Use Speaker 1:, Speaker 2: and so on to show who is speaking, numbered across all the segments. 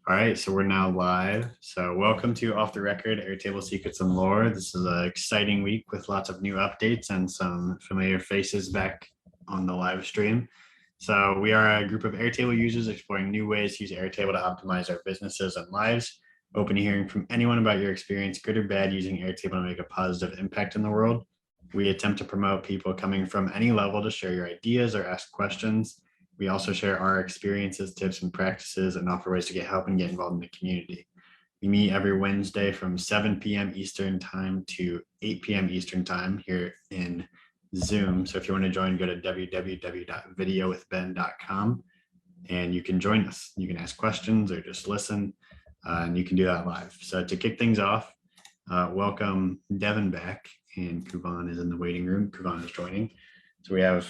Speaker 1: All right, so we're now live. So welcome to Off the Record, Airtable Secrets and Lore. This is an exciting week with lots of new updates and some familiar faces back on the live stream. So we are a group of Airtable users exploring new ways to use Airtable to optimize our businesses and lives. Open to hearing from anyone about your experience, good or bad, using Airtable to make a positive impact in the world. We attempt to promote people coming from any level to share your ideas or ask questions. We also share our experiences, tips, and practices and offer ways to get help and get involved in the community. We meet every Wednesday from 7 p.m. Eastern time to 8 p.m. Eastern time here in Zoom. So if you want to join, go to www.videowithben.com and you can join us. You can ask questions or just listen, and you can do that live. So to kick things off, welcome Devin back, and Kuovonne is in the waiting room. Kuovonne is joining. So we have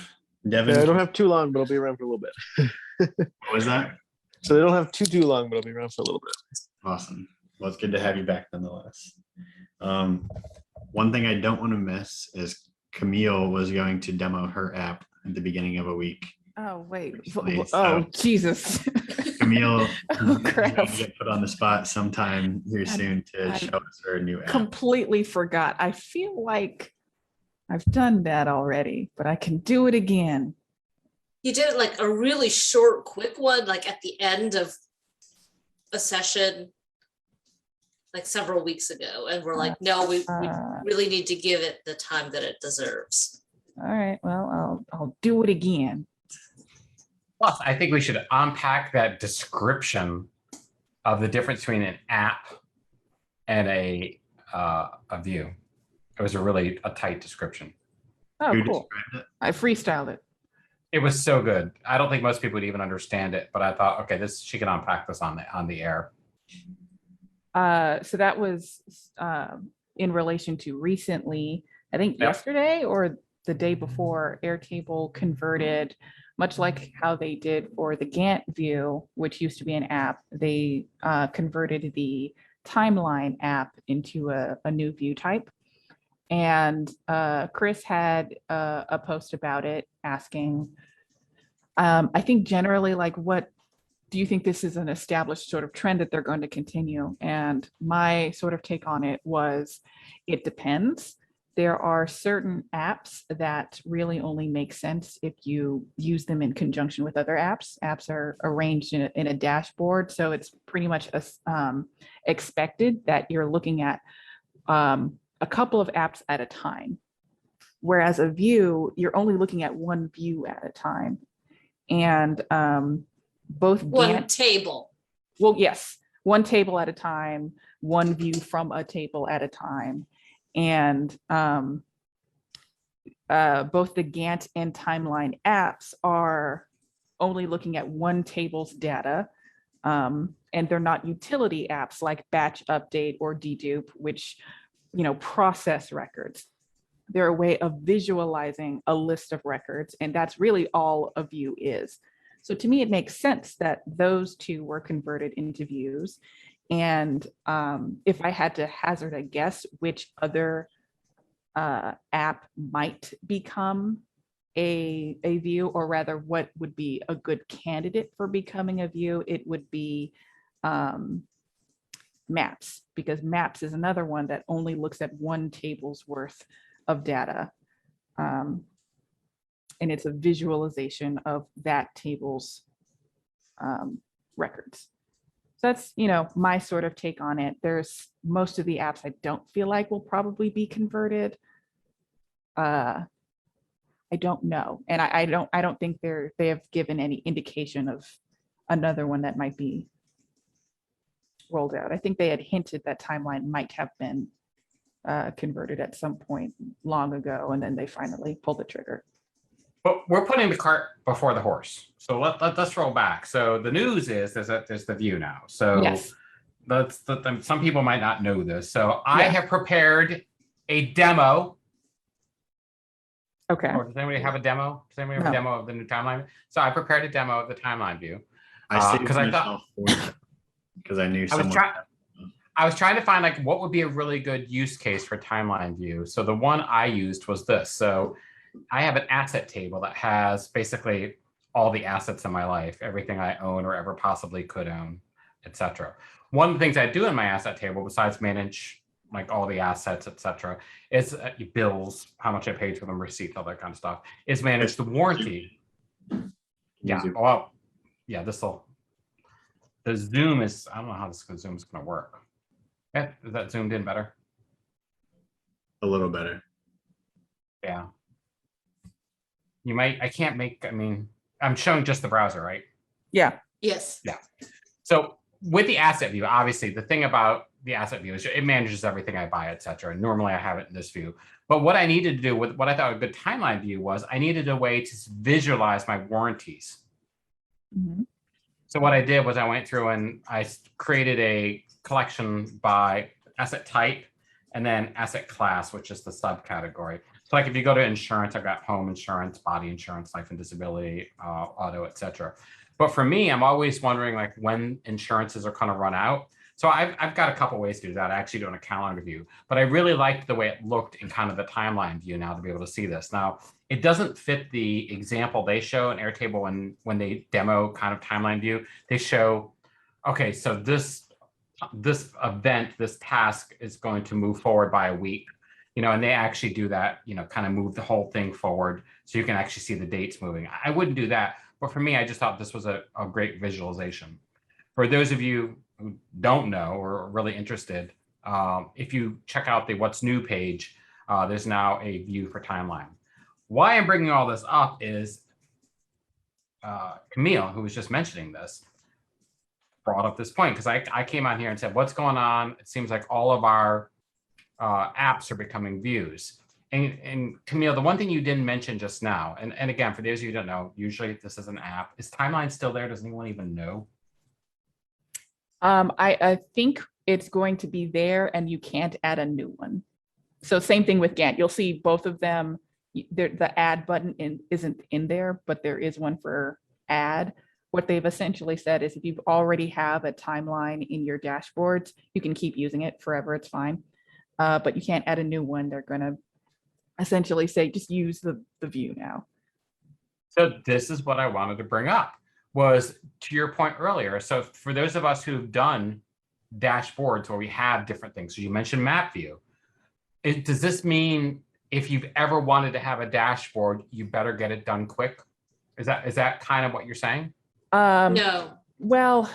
Speaker 1: Devin.
Speaker 2: Yeah, I don't have too long, but I'll be around for a little bit.
Speaker 1: What was that?
Speaker 2: So they don't have too long, but I'll be around for a little bit.
Speaker 1: Awesome. Well, it's good to have you back nonetheless. One thing I don't want to miss is Kamille was going to demo her app at the beginning of a week.
Speaker 3: Oh, wait.
Speaker 1: So
Speaker 3: Jesus.
Speaker 1: Kamille
Speaker 3: Oh, crap.
Speaker 1: is going to get put on the spot sometime here soon to
Speaker 3: I
Speaker 1: show us her new app.
Speaker 3: Completely forgot. I feel like I've done that already, but I can do it again.
Speaker 4: You did it like a really short, quick one, like at the end of a session, like several weeks ago. And we're like, no, we really need to give it the time that it deserves.
Speaker 3: All right. Well, I'll do it again.
Speaker 5: Plus, I think we should unpack that description of the difference between an app and a view. It was a tight description.
Speaker 3: Oh,
Speaker 1: Who
Speaker 3: cool.
Speaker 1: described it?
Speaker 3: I freestyled it.
Speaker 5: It was so good. I don't think most people would even understand it, but I thought, okay, she can unpack this on the air.
Speaker 3: So that was in relation to recently, I think yesterday or the day before, Airtable converted, much like how they did for the Gantt view, which used to be an app, they converted the timeline app into a new view type. And Chris had a post about it asking, I think generally, like, what do you think this is an established sort of trend that they're going to continue? And my sort of take on it was, it depends. There are certain apps that really only make sense if you use them in conjunction with other apps. Apps are arranged in a dashboard, so it's pretty much expected that you're looking at a couple of apps at a time. Whereas a view, you're only looking at one view at a time. And both
Speaker 4: One table.
Speaker 3: Well, yes, one table at a time, one view from a table at a time. And both the Gantt and timeline apps are only looking at one table's data. And they're not utility apps like batch update or dedupe, which process records. They're a way of visualizing a list of records, and that's really all a view is. So to me, it makes sense that those two were converted into views. And if I had to hazard a guess which other app might become a view, or rather what would be a good candidate for becoming a view, it would be Maps, because Maps is another one that only looks at one table's worth of data. And it's a visualization of that table's records. So that's, my sort of take on it. There's most of the apps I don't feel like will probably be converted. I don't know. And I don't think they have given any indication of another one that might be rolled out. I think they had hinted that timeline might have been converted at some point long ago, and then they finally pulled the trigger.
Speaker 5: But we're putting the cart before the horse. So let's roll back. So the news is there's the view now. So
Speaker 3: Yes.
Speaker 5: Some people might not know this. So I have prepared a demo.
Speaker 3: Okay.
Speaker 5: Or does anybody have a demo? Does anybody have a demo of the new timeline? So I prepared a demo of the timeline view.
Speaker 1: I saved myself because I knew someone.
Speaker 5: I was trying to find like what would be a really good use case for timeline view. So the one I used was this. So I have an asset table that has basically all the assets in my life, everything I own or ever possibly could own. etc. One of the things I do in my asset table, besides manage like all the assets, etc., is bills, how much I paid for them, receipts, all that kind of stuff, is manage the warranty. Yeah, well, yeah, the Zoom is, I don't know how this Zoom is going to work. Is that zoomed in better?
Speaker 1: A little better.
Speaker 5: Yeah. You might, I can't make, I mean, I'm showing just the browser, right?
Speaker 3: Yeah.
Speaker 4: Yes.
Speaker 5: Yeah. So with the asset view, obviously the thing about the asset view is it manages everything I buy, etc. And normally I have it in this view. But what I needed to do with what I thought a good timeline view was I needed a way to visualize my warranties.
Speaker 3: Mhm.
Speaker 5: So what I did was I went through and I created a collection by asset type and then asset class, which is the subcategory. So like if you go to insurance, I've got home insurance, body insurance, life and disability, auto, etc. But for me, I'm always wondering like when insurances are kind of run out. So I've got a couple ways to do that. I actually do in a calendar view, but I really liked the way it looked in kind of the timeline view now to be able to see this. Now, it doesn't fit the example they show in Airtable when they demo kind of timeline view. They show, okay, so this event, this task is going to move forward by a week, and they actually do that, kind of move the whole thing forward so you can actually see the dates moving. I wouldn't do that, but for me, I just thought this was a great visualization. For those of you who don't know or are really interested, if you check out the What's New page, there's now a view for timeline. Why I'm bringing all this up is Kamille, who was just mentioning this, brought up this point because I came out here and said, what's going on? It seems like all of our apps are becoming views. And Kamille, the one thing you didn't mention just now, and again, for those of you who don't know, usually this is an app. Is timeline still there? Does anyone even know?
Speaker 3: I think it's going to be there and you can't add a new one. So same thing with Gantt. You'll see both of them. The add button isn't in there, but there is one for add. What they've essentially said is if you already have a timeline in your dashboards, you can keep using it forever. It's fine. But you can't add a new one. They're going to essentially say, just use the view now.
Speaker 5: So this is what I wanted to bring up, was to your point earlier. So for those of us who've done dashboards where we have different things, so you mentioned map view. Does this mean if you've ever wanted to have a dashboard, you better get it done quick? Is that kind of what you're saying?
Speaker 4: No,
Speaker 3: Well,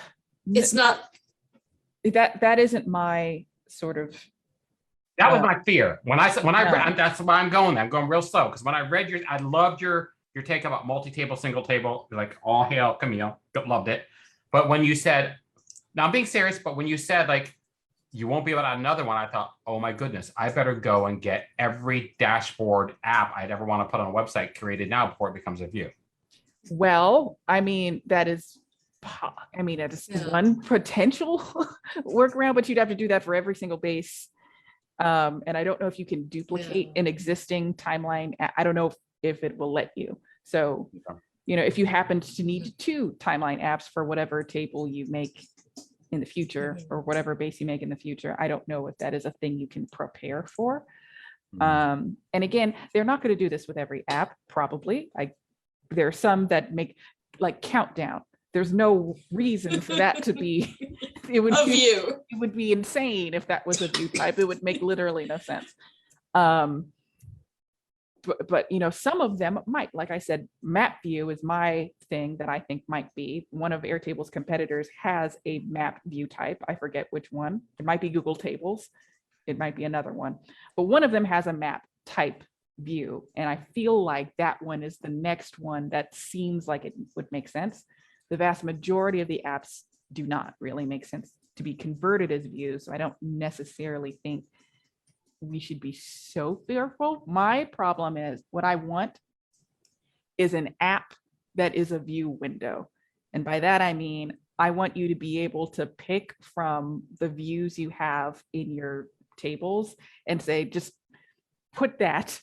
Speaker 4: it's not.
Speaker 3: That isn't my sort of.
Speaker 5: That was my fear when I read. That's why I'm going. I'm going real slow because when I read I loved your take about multi-table, single table, like all hail Kamille, loved it. But when you said, now I'm being serious, but when you said like you won't be able to add another one, I thought, oh my goodness, I better go and get every dashboard app I'd ever want to put on a website created now before it becomes a view.
Speaker 3: Well, that is one potential workaround, but you'd have to do that for every single base. And I don't know if you can duplicate an existing timeline. I don't know if it will let you. So, if you happen to need 2 timeline apps for whatever table you make in the future or whatever base you make in the future, I don't know if that is a thing you can prepare for. And again, they're not going to do this with every app, probably. There are some that make like Countdown. There's no reason for that to be. It would be insane if that was a view type. It would make literally no sense. But some of them might, like I said, map view is my thing that I think might be. One of Airtable's competitors has a map view type. I forget which one. It might be Google Tables. It might be another one. But one of them has a map type view. And I feel like that one is the next one that seems like it would make sense. The vast majority of the apps do not really make sense to be converted as views. So I don't necessarily think we should be so fearful. My problem is what I want is an app that is a view window. And by that, I mean, I want you to be able to pick from the views you have in your tables and say, just put that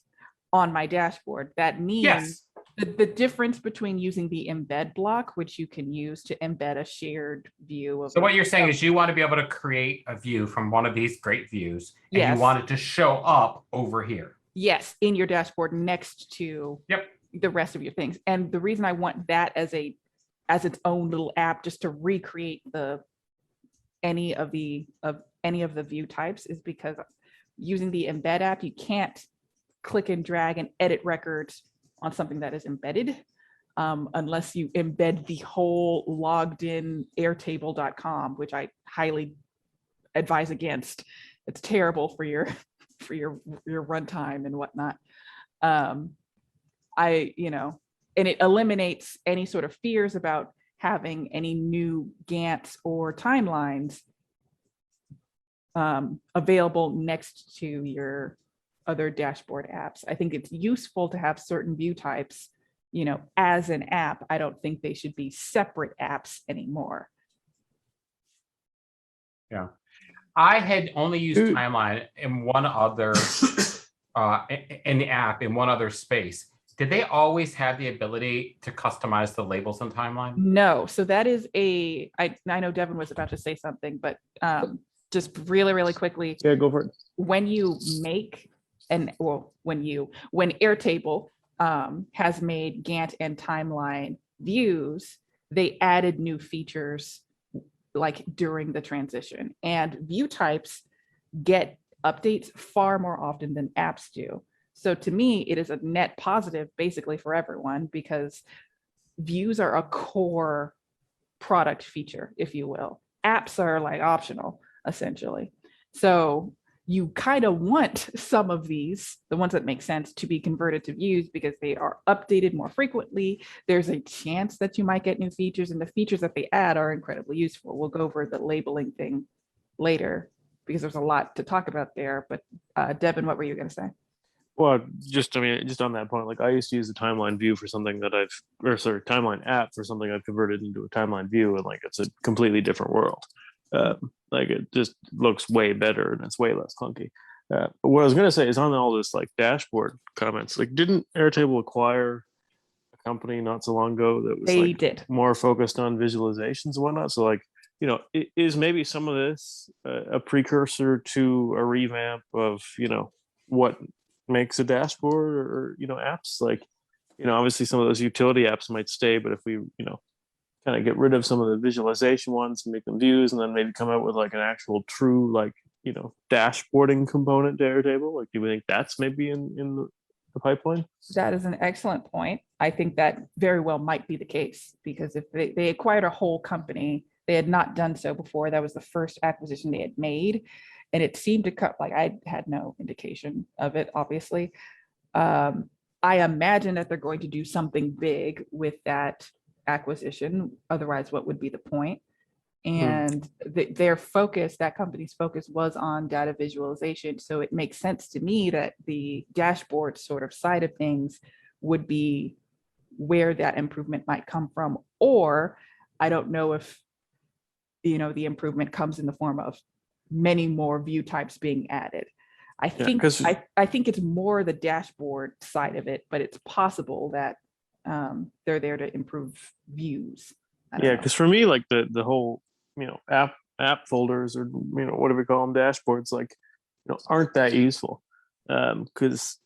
Speaker 3: on my dashboard. That means the difference between using the embed block, which you can use to embed a shared view of.
Speaker 5: So what you're saying is you want to be able to create a view from one of these great views, and you want it to show up over here.
Speaker 3: Yes, in your dashboard next to the rest of your things. And the reason I want that as its own little app, just to recreate the any of the view types is because using the embed app, you can't click and drag and edit records on something that is embedded unless you embed the whole logged in airtable.com, which I highly advise against. It's terrible for your runtime and whatnot. And it eliminates any sort of fears about having any new Gantt or timelines available next to your other dashboard apps. I think it's useful to have certain view types, as an app. I don't think they should be separate apps anymore.
Speaker 5: Yeah. I had only used timeline in one other in the app in one other space. Did they always have the ability to customize the labels in timeline?
Speaker 3: No. So that is I know Devin was about to say something, but just really, really quickly.
Speaker 2: Yeah, go for it.
Speaker 3: When you make when Airtable has made Gantt and timeline views, they added new features like during the transition, and view types get updates far more often than apps do. So to me, it is a net positive basically for everyone, because views are a core product feature, if you will. Apps are like optional, essentially. So you kind of want some of these, the ones that make sense, to be converted to views because they are updated more frequently. There's a chance that you might get new features, and the features that they add are incredibly useful. We'll go over the labeling thing later because there's a lot to talk about there. But Devin, what were you going to say?
Speaker 2: Well, just on that point, like I used to use the timeline view for something that timeline app for something I've converted into a timeline view, and like it's a completely different world. Like it just looks way better and it's way less clunky. But what I was gonna say is on all this like dashboard comments, like didn't Airtable acquire a company not so long ago that was more focused on visualizations and whatnot? So like, is maybe some of this a precursor to a revamp of what makes a dashboard or apps? Like obviously some of those utility apps might stay, but if we kind of get rid of some of the visualization ones and make them views, and then maybe come out with like an actual true like dashboarding component to Airtable, like do we think that's maybe in the pipeline?
Speaker 3: That is an excellent point. I think that very well might be the case, because if they acquired a whole company, they had not done so before. That was the first acquisition they had made, and it seemed to cut, like I had no indication of it, obviously. I imagine that they're going to do something big with that acquisition. Otherwise, what would be the point? And their focus, that company's focus, was on data visualization. So it makes sense to me that the dashboard sort of side of things would be where that improvement might come from. Or I don't know if the improvement comes in the form of many more view types being added. I think it's more the dashboard side of it, but it's possible that they're there to improve views.
Speaker 2: Yeah, because for me, like the whole app folders, or whatever we call them, dashboards, like aren't that useful, because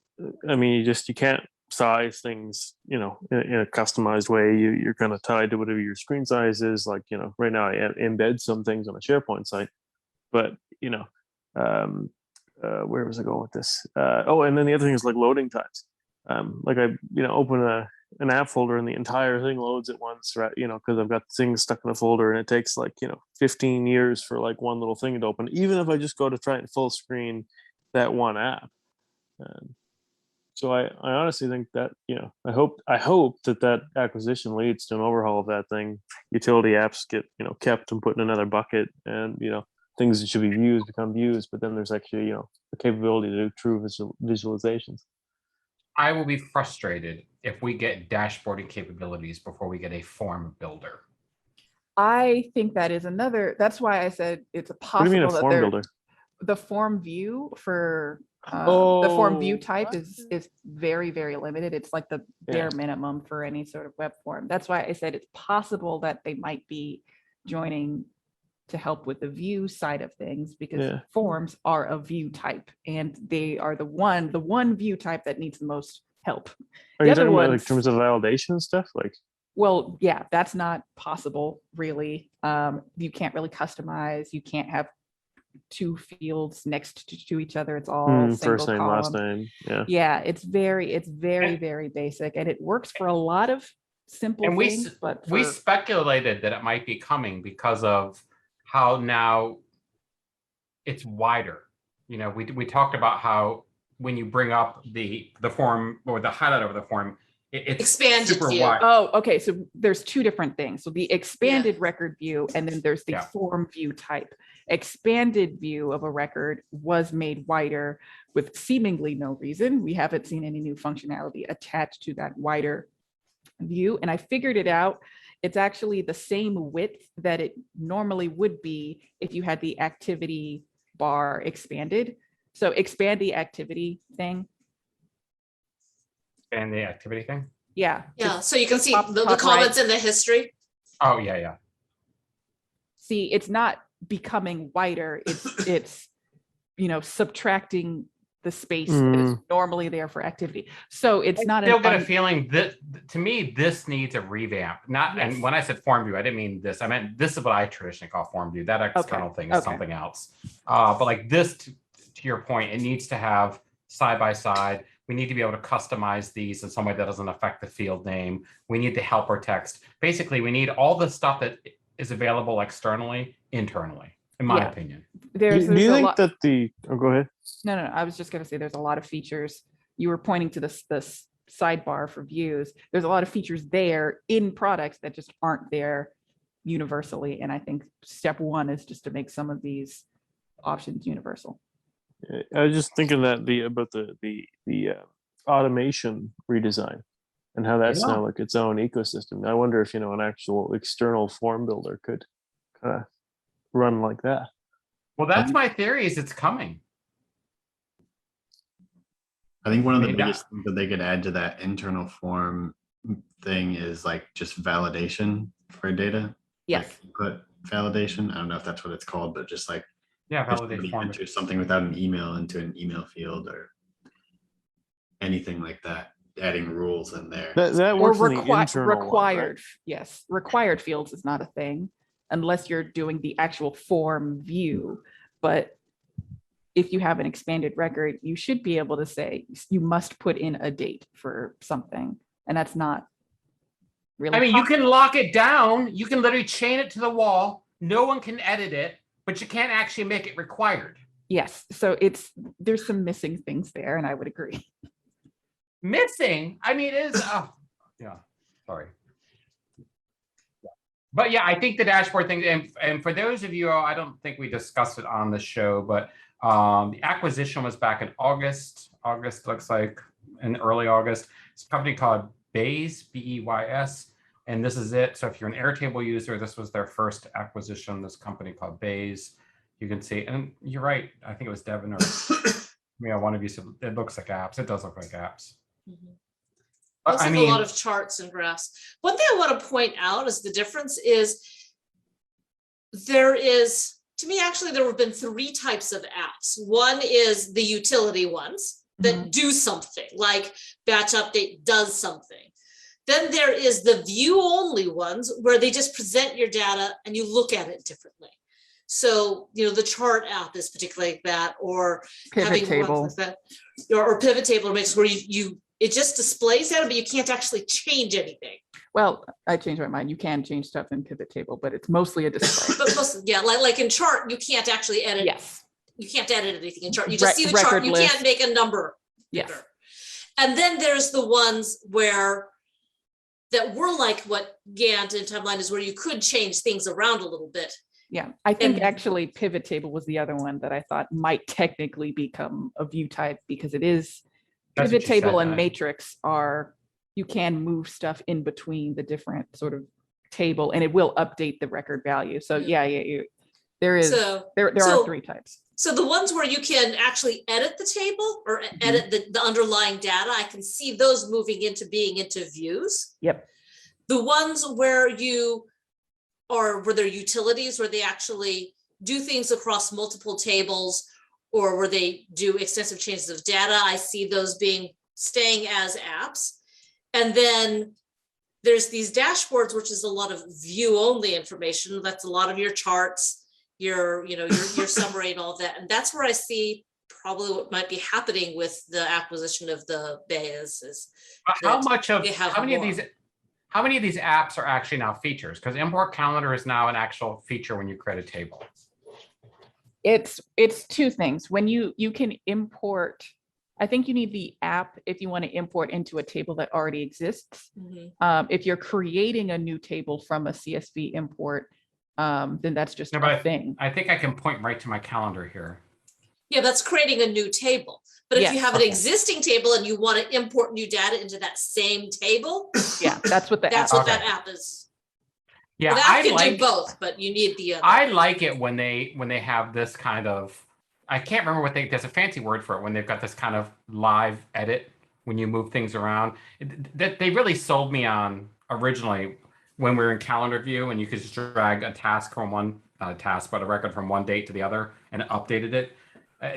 Speaker 2: I mean you can't size things in a customized way. You're kind of tied to whatever your screen size is. Like right now I embed some things on a SharePoint site, but where was I going with this? And then the other thing is like loading times. Like I open an app folder and the entire thing loads at once, right? Because I've got things stuck in a folder, and it takes like 15 years for like one little thing to open, even if I just go to try and full screen that one app. So I honestly think that I hope that acquisition leads to an overhaul of that thing. Utility apps get kept and put in another bucket, and things that should be views become views, but then there's actually the capability to do true visualizations.
Speaker 5: I will be frustrated if we get dashboarding capabilities before we get a form builder.
Speaker 3: I think that is that's why I said it's a possible.
Speaker 2: What do you mean a form builder?
Speaker 3: The form view for the form view type is very, very limited. It's like the bare minimum for any sort of web form. That's why I said it's possible that they might be joining to help with the view side of things, because forms are a view type, and they are the one view type that needs the most help.
Speaker 2: Are you talking about in terms of validation and stuff? Like
Speaker 3: Well, yeah, that's not possible, really. You can't really customize. You can't have two fields next to each other. It's all single
Speaker 2: First name, last
Speaker 3: column.
Speaker 2: name. Yeah.
Speaker 3: Yeah, it's very, very basic, and it works for a lot of simple
Speaker 5: And
Speaker 3: things. But
Speaker 5: we
Speaker 3: for,
Speaker 5: speculated that it might be coming because of how now it's wider. You know, we talked about how when you bring up the form or the highlight over the form, it's
Speaker 4: Expanded
Speaker 5: super
Speaker 4: view.
Speaker 5: wide.
Speaker 3: oh, okay. So there's two different things. So the expanded record view, and then there's the
Speaker 5: Yeah.
Speaker 3: form view type. Expanded view of a record was made wider with seemingly no reason. We haven't seen any new functionality attached to that wider view. And I figured it out. It's actually the same width that it normally would be if you had the activity bar expanded. So expand the activity thing.
Speaker 5: And the activity thing.
Speaker 3: Yeah.
Speaker 4: Yeah, so you can see
Speaker 3: top
Speaker 4: the
Speaker 3: right.
Speaker 4: comments in the history.
Speaker 5: Oh yeah.
Speaker 3: See, it's not becoming wider. It's subtracting the space that is normally there for activity. So it's not.
Speaker 5: I still get a feeling that to me this needs a revamp. Not
Speaker 3: Yes.
Speaker 5: And when I said form view, I didn't mean this. I meant this is what I traditionally call form view. That external thing is something else. But like this, to your point, it needs to have side by side. We need to be able to customize these in some way that doesn't affect the field name. We need the helper text. Basically, we need all the stuff that is available externally, internally, in my opinion.
Speaker 2: Do you think that go ahead.
Speaker 3: No, I was just going to say there's a lot of features. You were pointing to this sidebar for views. There's a lot of features there in products that just aren't there universally. And I think step one is just to make some of these options universal.
Speaker 2: I was just thinking that about the automation redesign and how that's now like its own ecosystem. I wonder if an actual external form builder could kind of run like that.
Speaker 5: Well, that's my theory. Is it's coming.
Speaker 1: I think one of the biggest things that they could add to that internal form thing is like just validation for data.
Speaker 3: Yes.
Speaker 1: Like input validation. I don't know if that's what it's called, but just like
Speaker 5: validate form.
Speaker 1: enter something without an email into an email field or anything like that. Adding rules in there.
Speaker 2: That works in the internal
Speaker 3: required.
Speaker 2: one, right?
Speaker 3: Yes, required fields is not a thing unless you're doing the actual form view. But if you have an expanded record, you should be able to say you must put in a date for something, and that's not really.
Speaker 5: I mean, you can lock it down. You can literally chain it to the wall. No one can edit it, but you can't actually make it required.
Speaker 3: Yes, so there's some missing things there, and I would agree.
Speaker 5: Missing? I mean, it is. Sorry. But yeah, I think the dashboard thing, and for those of you, I don't think we discussed it on the show, but the acquisition was back in August. August looks like in early August. It's a company called Beys, B-E-Y-S, and this is it. So if you're an Airtable user, this was their first acquisition. This company called Beys. You can see, and you're right. I think it was Devin or one of you said it looks like apps. It does look like apps.
Speaker 4: Mm-hmm. Looks like a lot of charts and graphs. One thing I want to point out is the difference is there have been three types of apps. One is the utility ones that do something, like batch update does something. Then there is the view only ones where they just present your data and you look at it differently. So, the chart app is particularly like that, or
Speaker 3: pivot table,
Speaker 4: like that, or pivot table makes where it just displays data, but you can't actually change anything.
Speaker 3: Well, I changed my mind. You can change stuff in pivot table, but it's mostly a display.
Speaker 4: But like in chart, you can't actually edit.
Speaker 3: Yes.
Speaker 4: You can't edit anything in chart. You just see the chart. You can't make a number.
Speaker 3: Yes.
Speaker 4: Bigger. And then there's the ones that were like what Gantt and Timeline is, where you could change things around a little bit.
Speaker 3: Yeah, I think actually pivot table was the other one that I thought might technically become a view type, because it is pivot table and matrix you can move stuff in between the different sort of table, and it will update the record value. So there are three types.
Speaker 4: So the ones where you can actually edit the table or edit the underlying data, I can see those moving into views.
Speaker 3: Yep.
Speaker 4: The ones where they're utilities, where they actually do things across multiple tables, or where they do extensive changes of data, I see those staying as apps. And then there's these dashboards, which is a lot of view only information. That's a lot of your charts, your summary and all that. And that's where I see probably what might be happening with the acquisition of the Bay is
Speaker 5: How many
Speaker 4: more.
Speaker 5: of these apps are actually now features? Because import calendar is now an actual feature when you create a table.
Speaker 3: It's two things. When you can import, I think you need the app if you want to import into a table that already exists. If you're creating a new table from a CSV import, then that's just a thing.
Speaker 5: I think I can point right to my calendar here.
Speaker 4: Yeah, that's creating a new table. But if you have an existing table and you want to import new data into that same table,
Speaker 3: yeah, that's what
Speaker 4: that app is.
Speaker 5: Yeah,
Speaker 4: well, that can do both, but you need the other.
Speaker 5: I like it when they have this kind of, I can't remember there's a fancy word for it, when they've got this kind of live edit when you move things around. That they really sold me on originally when we were in calendar view and you could just drag a task from one a record from one date to the other and it updated it.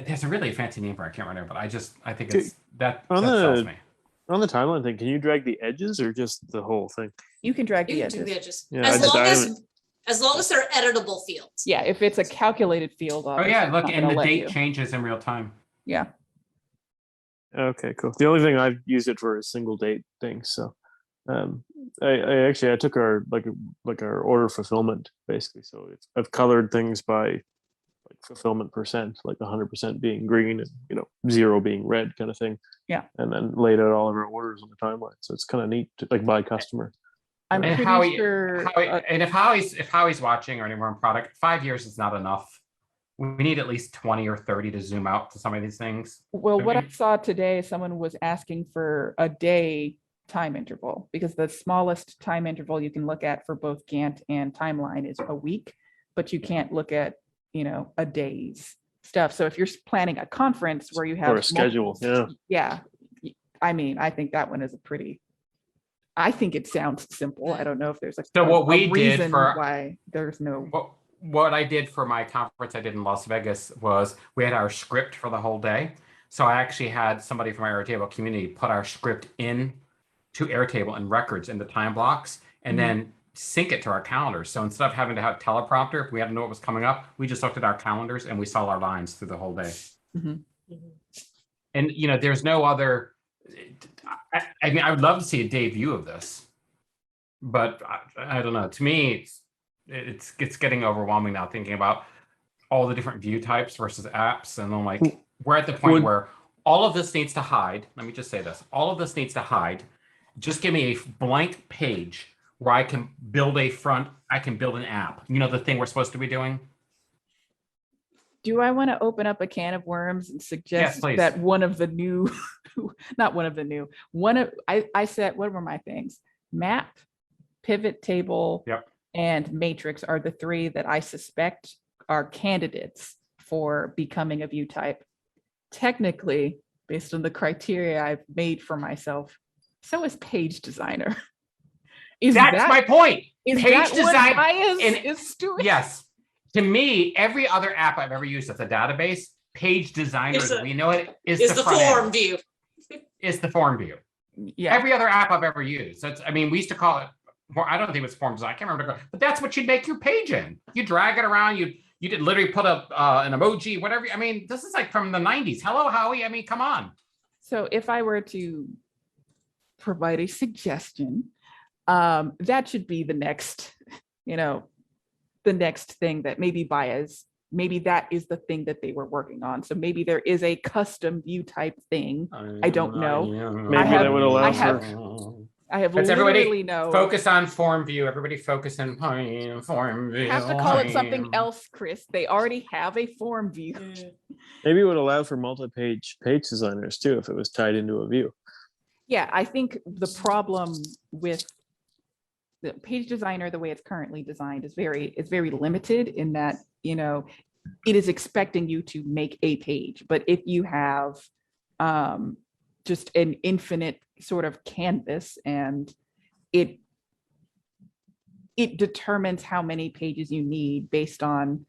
Speaker 5: There's a really fancy name for it, I can't remember, but I think it's that sells me.
Speaker 2: On the timeline thing, can you drag the edges or just the whole thing?
Speaker 3: You can drag the
Speaker 4: do the
Speaker 3: edges.
Speaker 4: edges. As long as they're editable fields.
Speaker 3: Yeah, if it's a calculated field.
Speaker 5: Oh yeah, look, and the date changes in real time.
Speaker 3: Yeah.
Speaker 2: Okay, cool. The only thing I've used it for is single date things. So I took our our order fulfillment basically. So I've colored things by like fulfillment percent, like 100% being green and 0 being red kind of thing.
Speaker 3: Yeah.
Speaker 2: And then laid out all of our orders on the timeline. So it's kind of neat to, like, by customer.
Speaker 3: I'm pretty sure.
Speaker 5: And if Howie's watching or anyone on product, 5 years is not enough. We need at least 20 or 30 to zoom out to some of these things.
Speaker 3: Well, what I saw today, someone was asking for a day time interval because the smallest time interval you can look at for both Gantt and timeline is a week, but you can't look at a day's stuff. So if you're planning a conference where you have
Speaker 2: or a schedule,
Speaker 3: yeah, I mean, I think that one is I think it sounds simple. I don't know if there's
Speaker 5: a
Speaker 3: reason why there's no.
Speaker 5: What I did for my conference I did in Las Vegas was we had our script for the whole day. So I actually had somebody from our Airtable community put our script in to Airtable and records in the time blocks and then sync it to our calendars. So instead of having to have teleprompter, if we had to know what was coming up, we just looked at our calendars and we saw our lines through the whole day. And there's no other. I mean, I would love to see a day view of this, but I don't know. To me, it's getting overwhelming now thinking about all the different view types versus apps, and I'm like, we're at the point where all of this needs to hide. Let me just say this: all of this needs to hide. Just give me a blank page where I can build I can build an app. The thing we're supposed to be doing.
Speaker 3: Do I want to open up a can of worms and suggest that one of the new, I said, what were my things? Map, pivot table, and matrix are the three that I suspect are candidates for becoming a view type. Technically, based on the criteria I've made for myself, so is page designer.
Speaker 5: That's my point.
Speaker 3: Is
Speaker 5: page
Speaker 3: design is doing?
Speaker 5: Yes. To me, every other app I've ever used as a database, page designer, we know it is the
Speaker 4: form view.
Speaker 5: It's the form view.
Speaker 3: Yeah.
Speaker 5: Every other app I've ever used. We used to call it. I don't think it was form design. I can't remember, but that's what you'd make your page in. You drag it around. You did literally put up an emoji, whatever. I mean, this is like from the 90s. Hello, Howie. I mean, come on.
Speaker 3: So if I were to provide a suggestion, that should be the next, the next thing that maybe that is the thing that they were working on. So maybe there is a custom view type thing. I don't know.
Speaker 2: Maybe that would allow
Speaker 3: I have
Speaker 5: Let's
Speaker 3: literally
Speaker 5: focus on form view. Everybody focus on form view.
Speaker 3: Have to call it something else, Chris. They already have a form view.
Speaker 2: Maybe it would allow for multi-page page designers too if it was tied into a view.
Speaker 3: Yeah, I think the problem with the page designer, the way it's currently designed, is very limited in that, it is expecting you to make a page. But if you have just an infinite sort of canvas and it determines how many pages you need based on,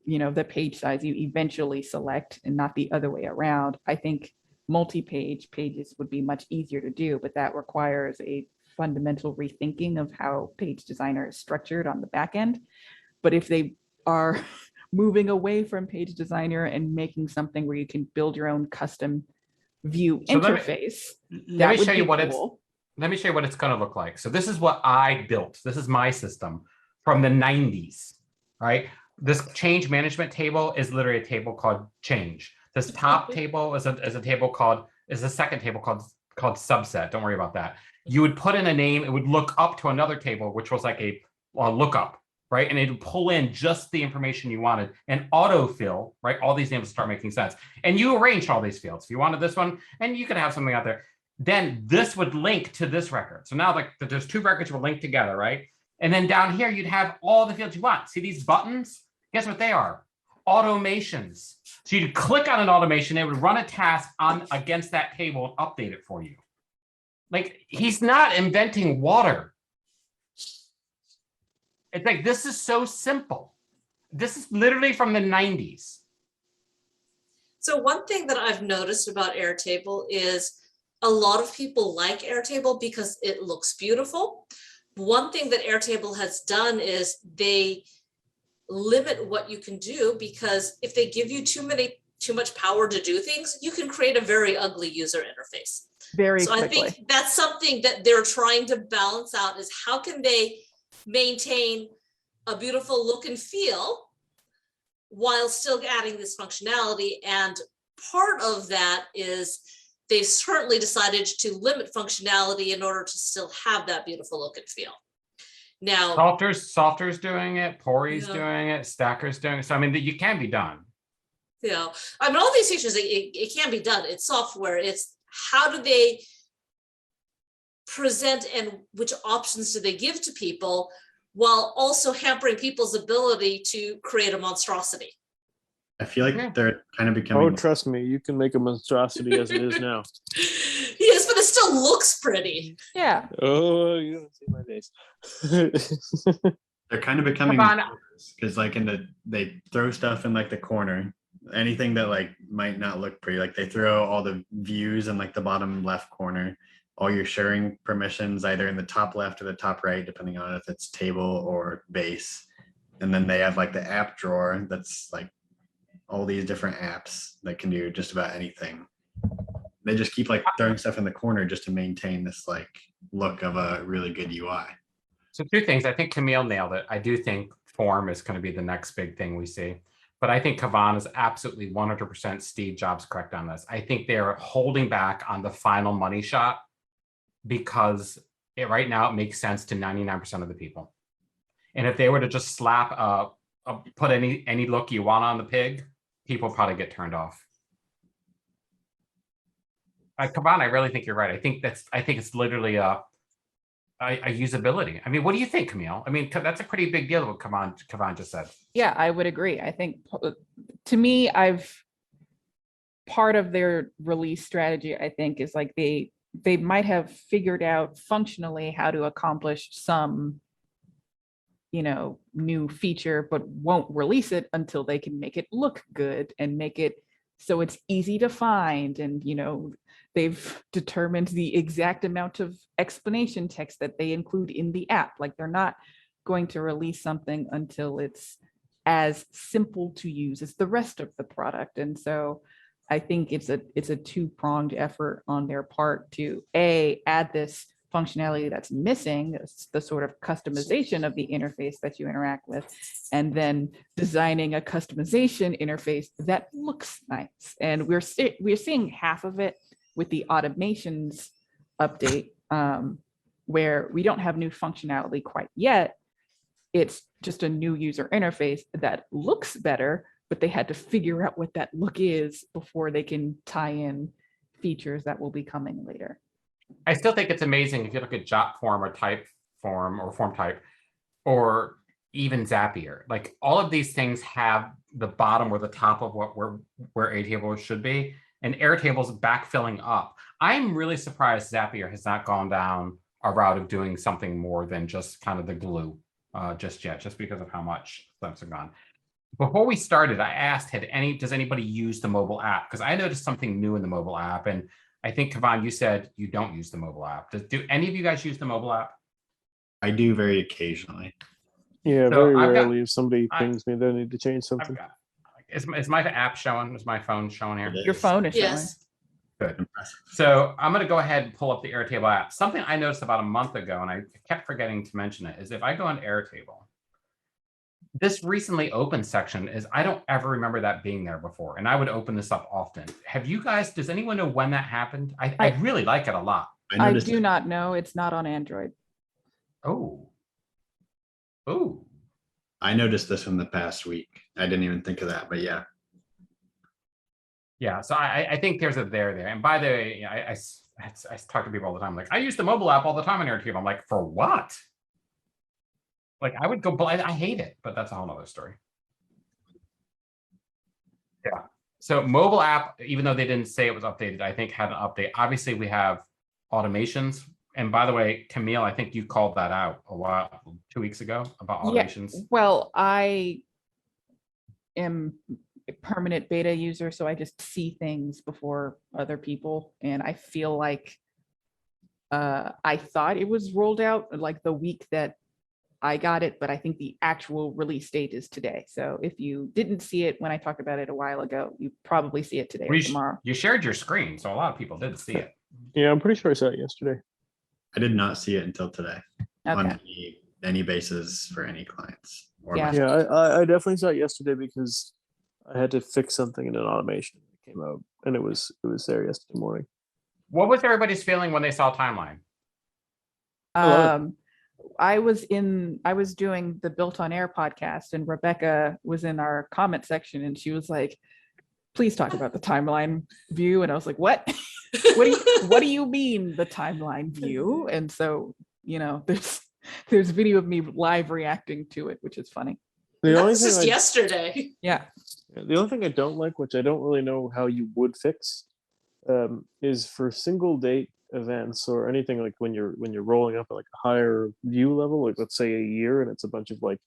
Speaker 3: the page size you eventually select and not the other way around. I think multi-page pages would be much easier to do, but that requires a fundamental rethinking of how Page Designer is structured on the back end. But if they are moving away from Page Designer and making something where you can build your own custom view
Speaker 5: So
Speaker 3: interface,
Speaker 5: let me
Speaker 3: would
Speaker 5: show you
Speaker 3: be
Speaker 5: what
Speaker 3: cool.
Speaker 5: let me show you what it's going to look like. So this is what I built. This is my system from the 90s, right? This change management table is literally a table called change. This top table is a table called, is a second table called subset. Don't worry about that. You would put in a name, it would look up to another table, which was like a lookup, right? And it would pull in just the information you wanted and autofill, right? All these names start making sense. And you arranged all these fields. If you wanted this one, and you could have something out there, then this would link to this record. So now like there's two records will link together, right? And then down here, you'd have all the fields you want. See these buttons? Guess what they are? Automations. So you'd click on an automation, it would run a task on against that table and update it for you. Like, he's not inventing water. It's like, this is so simple. This is literally from the 90s.
Speaker 4: So one thing that I've noticed about Airtable is a lot of people like Airtable because it looks beautiful. One thing that Airtable has done is they limit what you can do, because if they give you too much power to do things, you can create a very ugly user interface.
Speaker 3: Very
Speaker 4: So
Speaker 3: quickly.
Speaker 4: I think that's something that they're trying to balance out, is how can they maintain a beautiful look and feel while still adding this functionality. And part of that is they've certainly decided to limit functionality in order to still have that beautiful look and feel. Now,
Speaker 5: Softer's doing it, Pori's doing it, Stacker's doing it. So I mean, you can be done.
Speaker 4: I mean, all these features, it can be done. It's software. It's how do they present and which options do they give to people while also hampering people's ability to create a monstrosity.
Speaker 1: I feel like they're kind of becoming.
Speaker 2: Oh, trust me, you can make a monstrosity as it is now.
Speaker 4: Yes, but it still looks pretty.
Speaker 3: Yeah.
Speaker 2: Oh, you don't see my face.
Speaker 1: They're kind of becoming,
Speaker 5: Come on.
Speaker 1: because like they throw stuff in like the corner, anything that like might not look pretty, like they throw all the views in like the bottom left corner, all your sharing permissions either in the top left or the top right, depending on if it's table or base. And then they have like the app drawer that's like all these different apps that can do just about anything. They just keep like throwing stuff in the corner just to maintain this like look of a really good UI.
Speaker 5: So two things. I think Kamille nailed it. I do think form is going to be the next big thing we see. But I think Kuovonne is absolutely 100% Steve Jobs correct on this. I think they're holding back on the final money shot because right now it makes sense to 99% of the people. And if they were to just slap put any look you want on the pig, people probably get turned off. Kuovonne, I really think you're right. I think it's literally a usability. I mean, what do you think, Kamille? I mean, that's a pretty big deal what Kuovonne just said.
Speaker 3: Yeah, I would agree. I think to me, part of their release strategy, I think, is like they might have figured out functionally how to accomplish some, new feature, but won't release it until they can make it look good and make it so it's easy to find. And, they've determined the exact amount of explanation text that they include in the app. Like, they're not going to release something until it's as simple to use as the rest of the product. And so I think it's a two-pronged effort on their part to add this functionality that's missing, the sort of customization of the interface that you interact with, and then designing a customization interface that looks nice. And we're seeing half of it with the automations update, where we don't have new functionality quite yet. It's just a new user interface that looks better, but they had to figure out what that look is before they can tie in features that will be coming later.
Speaker 5: I still think it's amazing if you look at Jot form or type form or form type, or even Zapier. Like, all of these things have the bottom or the top of where Airtable should be, and Airtable's backfilling up. I'm really surprised Zapier has not gone down a route of doing something more than just kind of the glue just yet, just because of how much steps have gone. Before we started, I asked, does anybody use the mobile app? Because I noticed something new in the mobile app, and I think, Kuovonne, you said you don't use the mobile app. Do any of you guys use the mobile app?
Speaker 1: I do very occasionally.
Speaker 2: Yeah,
Speaker 5: So
Speaker 2: very
Speaker 5: I've got-
Speaker 2: rarely if somebody
Speaker 5: I-
Speaker 2: pings me, they need to change
Speaker 5: I've
Speaker 2: something.
Speaker 5: got, is my app showing? Is my phone showing here?
Speaker 1: It
Speaker 3: Your
Speaker 1: is.
Speaker 3: phone is showing.
Speaker 4: Yes.
Speaker 5: Good.
Speaker 1: Impressive.
Speaker 5: So I'm going to go ahead and pull up the Airtable app. Something I noticed about a month ago, and I kept forgetting to mention it, is if I go on Airtable, this recently opened section is, I don't ever remember that being there before. And I would open this up often. Have you guys, does anyone know when that happened? I really like it a lot.
Speaker 3: I
Speaker 1: noticed
Speaker 3: do
Speaker 1: it.
Speaker 3: not know. It's not on Android.
Speaker 5: Oh. Oh.
Speaker 1: I noticed this in the past week. I didn't even think of that, but yeah.
Speaker 5: Yeah, so I think there's a there. And by the way, I talk to people all the time, like, I use the mobile app all the time on Airtable. I'm like, for what? Like, I would go blind. I hate it, but that's a whole nother story. Yeah. So mobile app, even though they didn't say it was updated, I think had an update. Obviously, we have automations. And by the way, Kamille, I think you called that out 2 weeks ago about automations.
Speaker 3: Yeah, well, I am a permanent beta user, so I just see things before other people. And I feel like I thought it was rolled out like the week that I got it, but I think the actual release date is today. So if you didn't see it when I talked about it a while ago, you probably see it today or tomorrow.
Speaker 5: You shared your screen, so a lot of people did see it.
Speaker 2: Yeah, I'm pretty sure I saw it yesterday.
Speaker 1: I did not see it until today on
Speaker 3: Okay.
Speaker 1: any basis for any clients. Or
Speaker 3: Yeah.
Speaker 1: my-
Speaker 2: Yeah, I definitely saw it yesterday because I had to fix something in an automation that came out, and it was there yesterday morning.
Speaker 5: What was everybody's feeling when they saw timeline?
Speaker 2: Hello.
Speaker 3: I was doing the Built on Air podcast, and Rebecca was in our comment section, and she was like, please talk about the timeline view. And I was like, what? What do you mean the timeline view? And so, there's video of me live reacting to it, which is funny.
Speaker 2: The only
Speaker 4: That's just
Speaker 2: thing
Speaker 4: yesterday.
Speaker 3: Yeah.
Speaker 2: the only thing I don't like, which I don't really know how you would fix, is for single date events or anything like when you're rolling up at like a higher view level, like let's say a year, and it's a bunch of like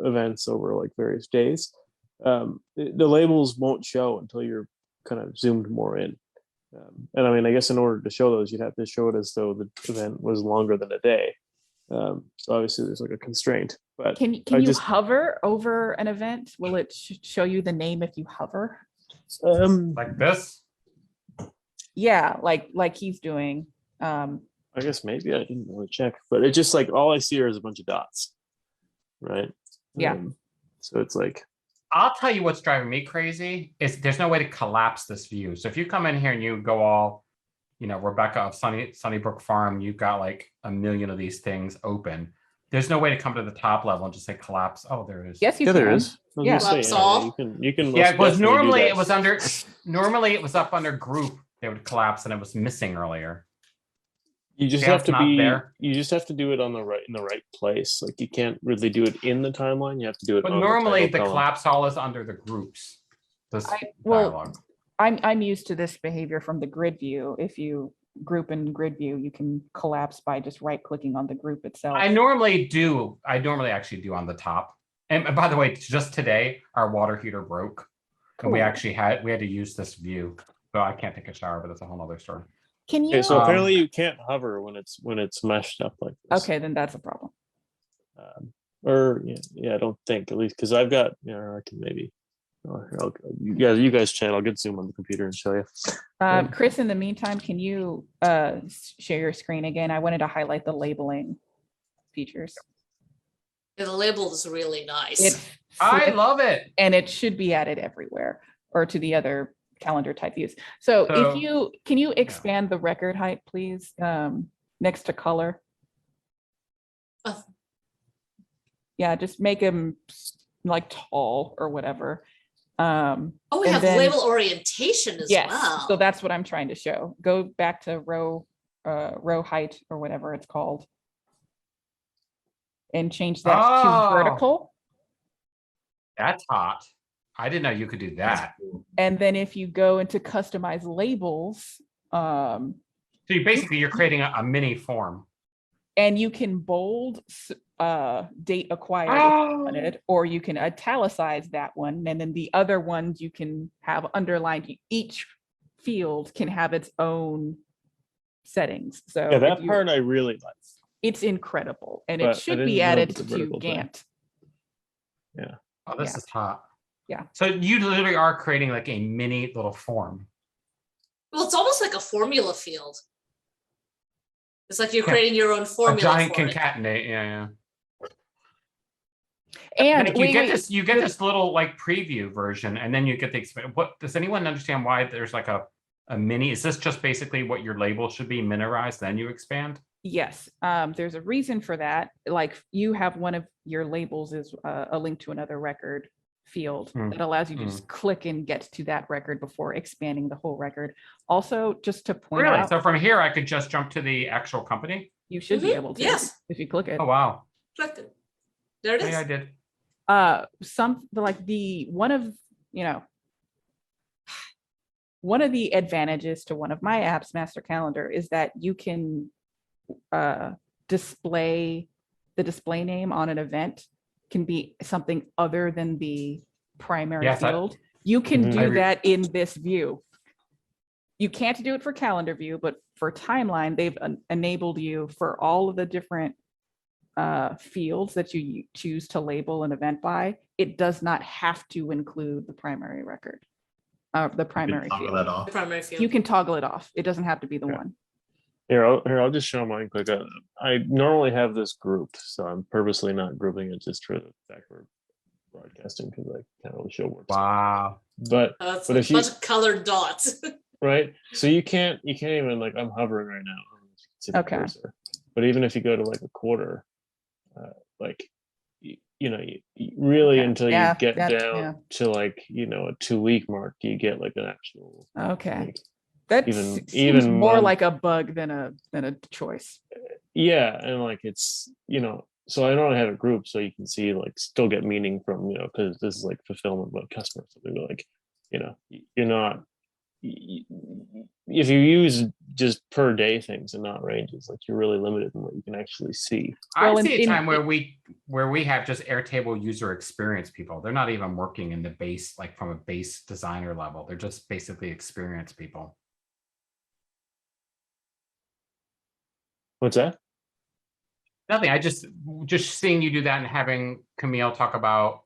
Speaker 2: events over like various days. The labels won't show until you're kind of zoomed more in. And I mean, I guess in order to show those, you'd have to show it as though the event was longer than a day. So obviously there's like a constraint. But
Speaker 3: Can you hover over an event? Will it show you the name if you hover?
Speaker 5: Like this?
Speaker 3: Yeah, like he's doing.
Speaker 2: I guess maybe I didn't really check, but it's just like all I see is a bunch of dots, right?
Speaker 3: Yeah.
Speaker 2: So it's like,
Speaker 5: I'll tell you what's driving me crazy is there's no way to collapse this view. So if you come in here and you go all, Rebecca of Sunnybrook Farm, you've got like a million of these things open. There's no way to come to the top level and just say collapse. Oh, there it is.
Speaker 3: Yes, you
Speaker 2: yeah,
Speaker 3: can.
Speaker 2: there is. I was
Speaker 3: Yeah.
Speaker 2: gonna say,
Speaker 4: Collapse all?
Speaker 2: You can.
Speaker 5: Yeah,
Speaker 2: most
Speaker 5: it was
Speaker 2: definitely do
Speaker 5: normally
Speaker 2: that.
Speaker 5: it was under. Normally it was up under group. They would collapse, and it was missing earlier.
Speaker 2: You just
Speaker 5: Yeah,
Speaker 2: have
Speaker 5: it's
Speaker 2: to
Speaker 5: not
Speaker 2: be.
Speaker 5: there.
Speaker 2: You just have to do it in the right place. Like you can't really do it in the timeline. You have to do it.
Speaker 5: But
Speaker 2: on
Speaker 5: normally the
Speaker 2: title column.
Speaker 5: collapse all is under the groups. This
Speaker 3: well,
Speaker 5: dialogue.
Speaker 3: I'm used to this behavior from the grid view. If you group in grid view, you can collapse by just right clicking on the group itself.
Speaker 5: I normally actually do on the top. And by the way, just today our water heater broke, and we
Speaker 3: Cool.
Speaker 5: actually had to use this view. Well, I can't take a shower, but that's a whole other story.
Speaker 3: Can you?
Speaker 2: Okay, so apparently you can't hover when it's meshed up like this.
Speaker 3: Okay, then that's a problem.
Speaker 2: Or I don't think, at least because I've got. I can maybe. You guys chat. I'll get Zoom on the computer and show you.
Speaker 3: Chris, in the meantime, can you share your screen again? I wanted to highlight the labeling features.
Speaker 4: Yeah, the label is really nice.
Speaker 3: It's
Speaker 5: I
Speaker 3: flip-
Speaker 5: love it.
Speaker 3: and it should be added everywhere or to the other calendar type views. So can you expand the record height, please, next to color?
Speaker 4: Oh.
Speaker 3: Yeah, just make them like tall or whatever.
Speaker 4: we
Speaker 3: and
Speaker 4: have
Speaker 3: then-
Speaker 4: label orientation as
Speaker 3: Yes,
Speaker 4: well.
Speaker 3: so that's what I'm trying to show. Go back to row height or whatever it's called. And change that
Speaker 5: Oh.
Speaker 3: to vertical.
Speaker 5: That's hot. I didn't know you could do that.
Speaker 3: And then if you go into customize labels,
Speaker 5: So you're creating a mini form.
Speaker 3: and you can bold date acquired if you want it, or you can italicize that one, and then the other ones you can have underlined. Each field can have its own settings. So
Speaker 2: Yeah,
Speaker 3: if
Speaker 2: that
Speaker 3: you-
Speaker 2: part I really like.
Speaker 3: it's incredible, and
Speaker 2: But I
Speaker 3: it should
Speaker 2: didn't
Speaker 3: be
Speaker 2: know
Speaker 3: added
Speaker 2: about the
Speaker 3: to
Speaker 2: vertical thing.
Speaker 3: Gantt.
Speaker 5: Oh, this
Speaker 3: Yeah.
Speaker 5: is hot.
Speaker 3: Yeah.
Speaker 5: So you literally are creating like a mini little form.
Speaker 4: Well, it's almost like a formula field. It's like you're
Speaker 5: Yeah.
Speaker 4: creating your own
Speaker 5: A
Speaker 4: formula
Speaker 5: giant
Speaker 4: for it.
Speaker 5: concatenate. Yeah.
Speaker 3: And
Speaker 5: Like you
Speaker 3: wait,
Speaker 5: get
Speaker 3: wait,
Speaker 5: this, you get this little like preview version, and then you get the what does anyone understand why there's like a mini? Is this just basically what your label should be, miniaturized, then you expand?
Speaker 3: yes, there's a reason for that. Like you have one of your labels is a link to another record field
Speaker 5: Mm,
Speaker 3: that allows you to just click and get to that record before expanding the whole record. Also, just to point
Speaker 5: Really?
Speaker 3: out,
Speaker 5: So from here, I could just jump to the actual company?
Speaker 3: you should be
Speaker 4: Mhm,
Speaker 3: able to,
Speaker 4: yes.
Speaker 3: if you click it.
Speaker 5: Oh wow!
Speaker 4: Click it. There it
Speaker 5: Oh,
Speaker 4: is.
Speaker 5: yeah, I did.
Speaker 3: One of the advantages to one of my apps, Master Calendar, is that you can display the display name on an event can be something other than the primary
Speaker 5: Yes,
Speaker 3: field. You can
Speaker 2: Mhm.
Speaker 3: do that in this view. You can't do it for calendar view, but for timeline, they've enabled you for all of the different fields that you choose to label an event by. It does not have to include the primary record, the primary
Speaker 1: Toggle
Speaker 3: field.
Speaker 1: that
Speaker 4: The
Speaker 1: off.
Speaker 4: primary field.
Speaker 3: You can toggle it off. It doesn't have to be the
Speaker 2: Okay.
Speaker 3: one.
Speaker 2: Here, I'll just show mine quick. I normally have this grouped, so I'm purposely not grouping it just for the fact we're broadcasting because I can't really show works.
Speaker 5: Wow.
Speaker 2: But
Speaker 4: It's
Speaker 2: But
Speaker 4: like
Speaker 2: if
Speaker 4: a
Speaker 2: you-
Speaker 4: bunch of colored dots.
Speaker 2: right, so you can't even like I'm hovering right now. I don't know if you can see the
Speaker 3: Okay.
Speaker 2: cursor. But even if you go to like a quarter, like you really
Speaker 3: Okay.
Speaker 2: until
Speaker 3: Yeah,
Speaker 2: you get
Speaker 3: that-
Speaker 2: down
Speaker 3: yeah.
Speaker 2: to like a 2 week mark, you get like an actual.
Speaker 3: Okay.
Speaker 2: like,
Speaker 3: That
Speaker 2: even-
Speaker 3: seems
Speaker 2: even
Speaker 3: more
Speaker 2: month-
Speaker 3: like a bug than a choice.
Speaker 2: Yeah, and like it's so I don't have a group, so you can see like still get meaning from because this is like fulfillment about customers. So they're like, you're not if you use just per day things and not ranges, like you're really limited in what you can actually see.
Speaker 3: Well,
Speaker 5: I see a
Speaker 3: in-
Speaker 5: time where we have just Airtable user experience people. They're not even working in the base, like from a base designer level. They're just basically experienced people.
Speaker 2: What's that?
Speaker 5: Nothing. I just seeing you do that and having Kamille talk about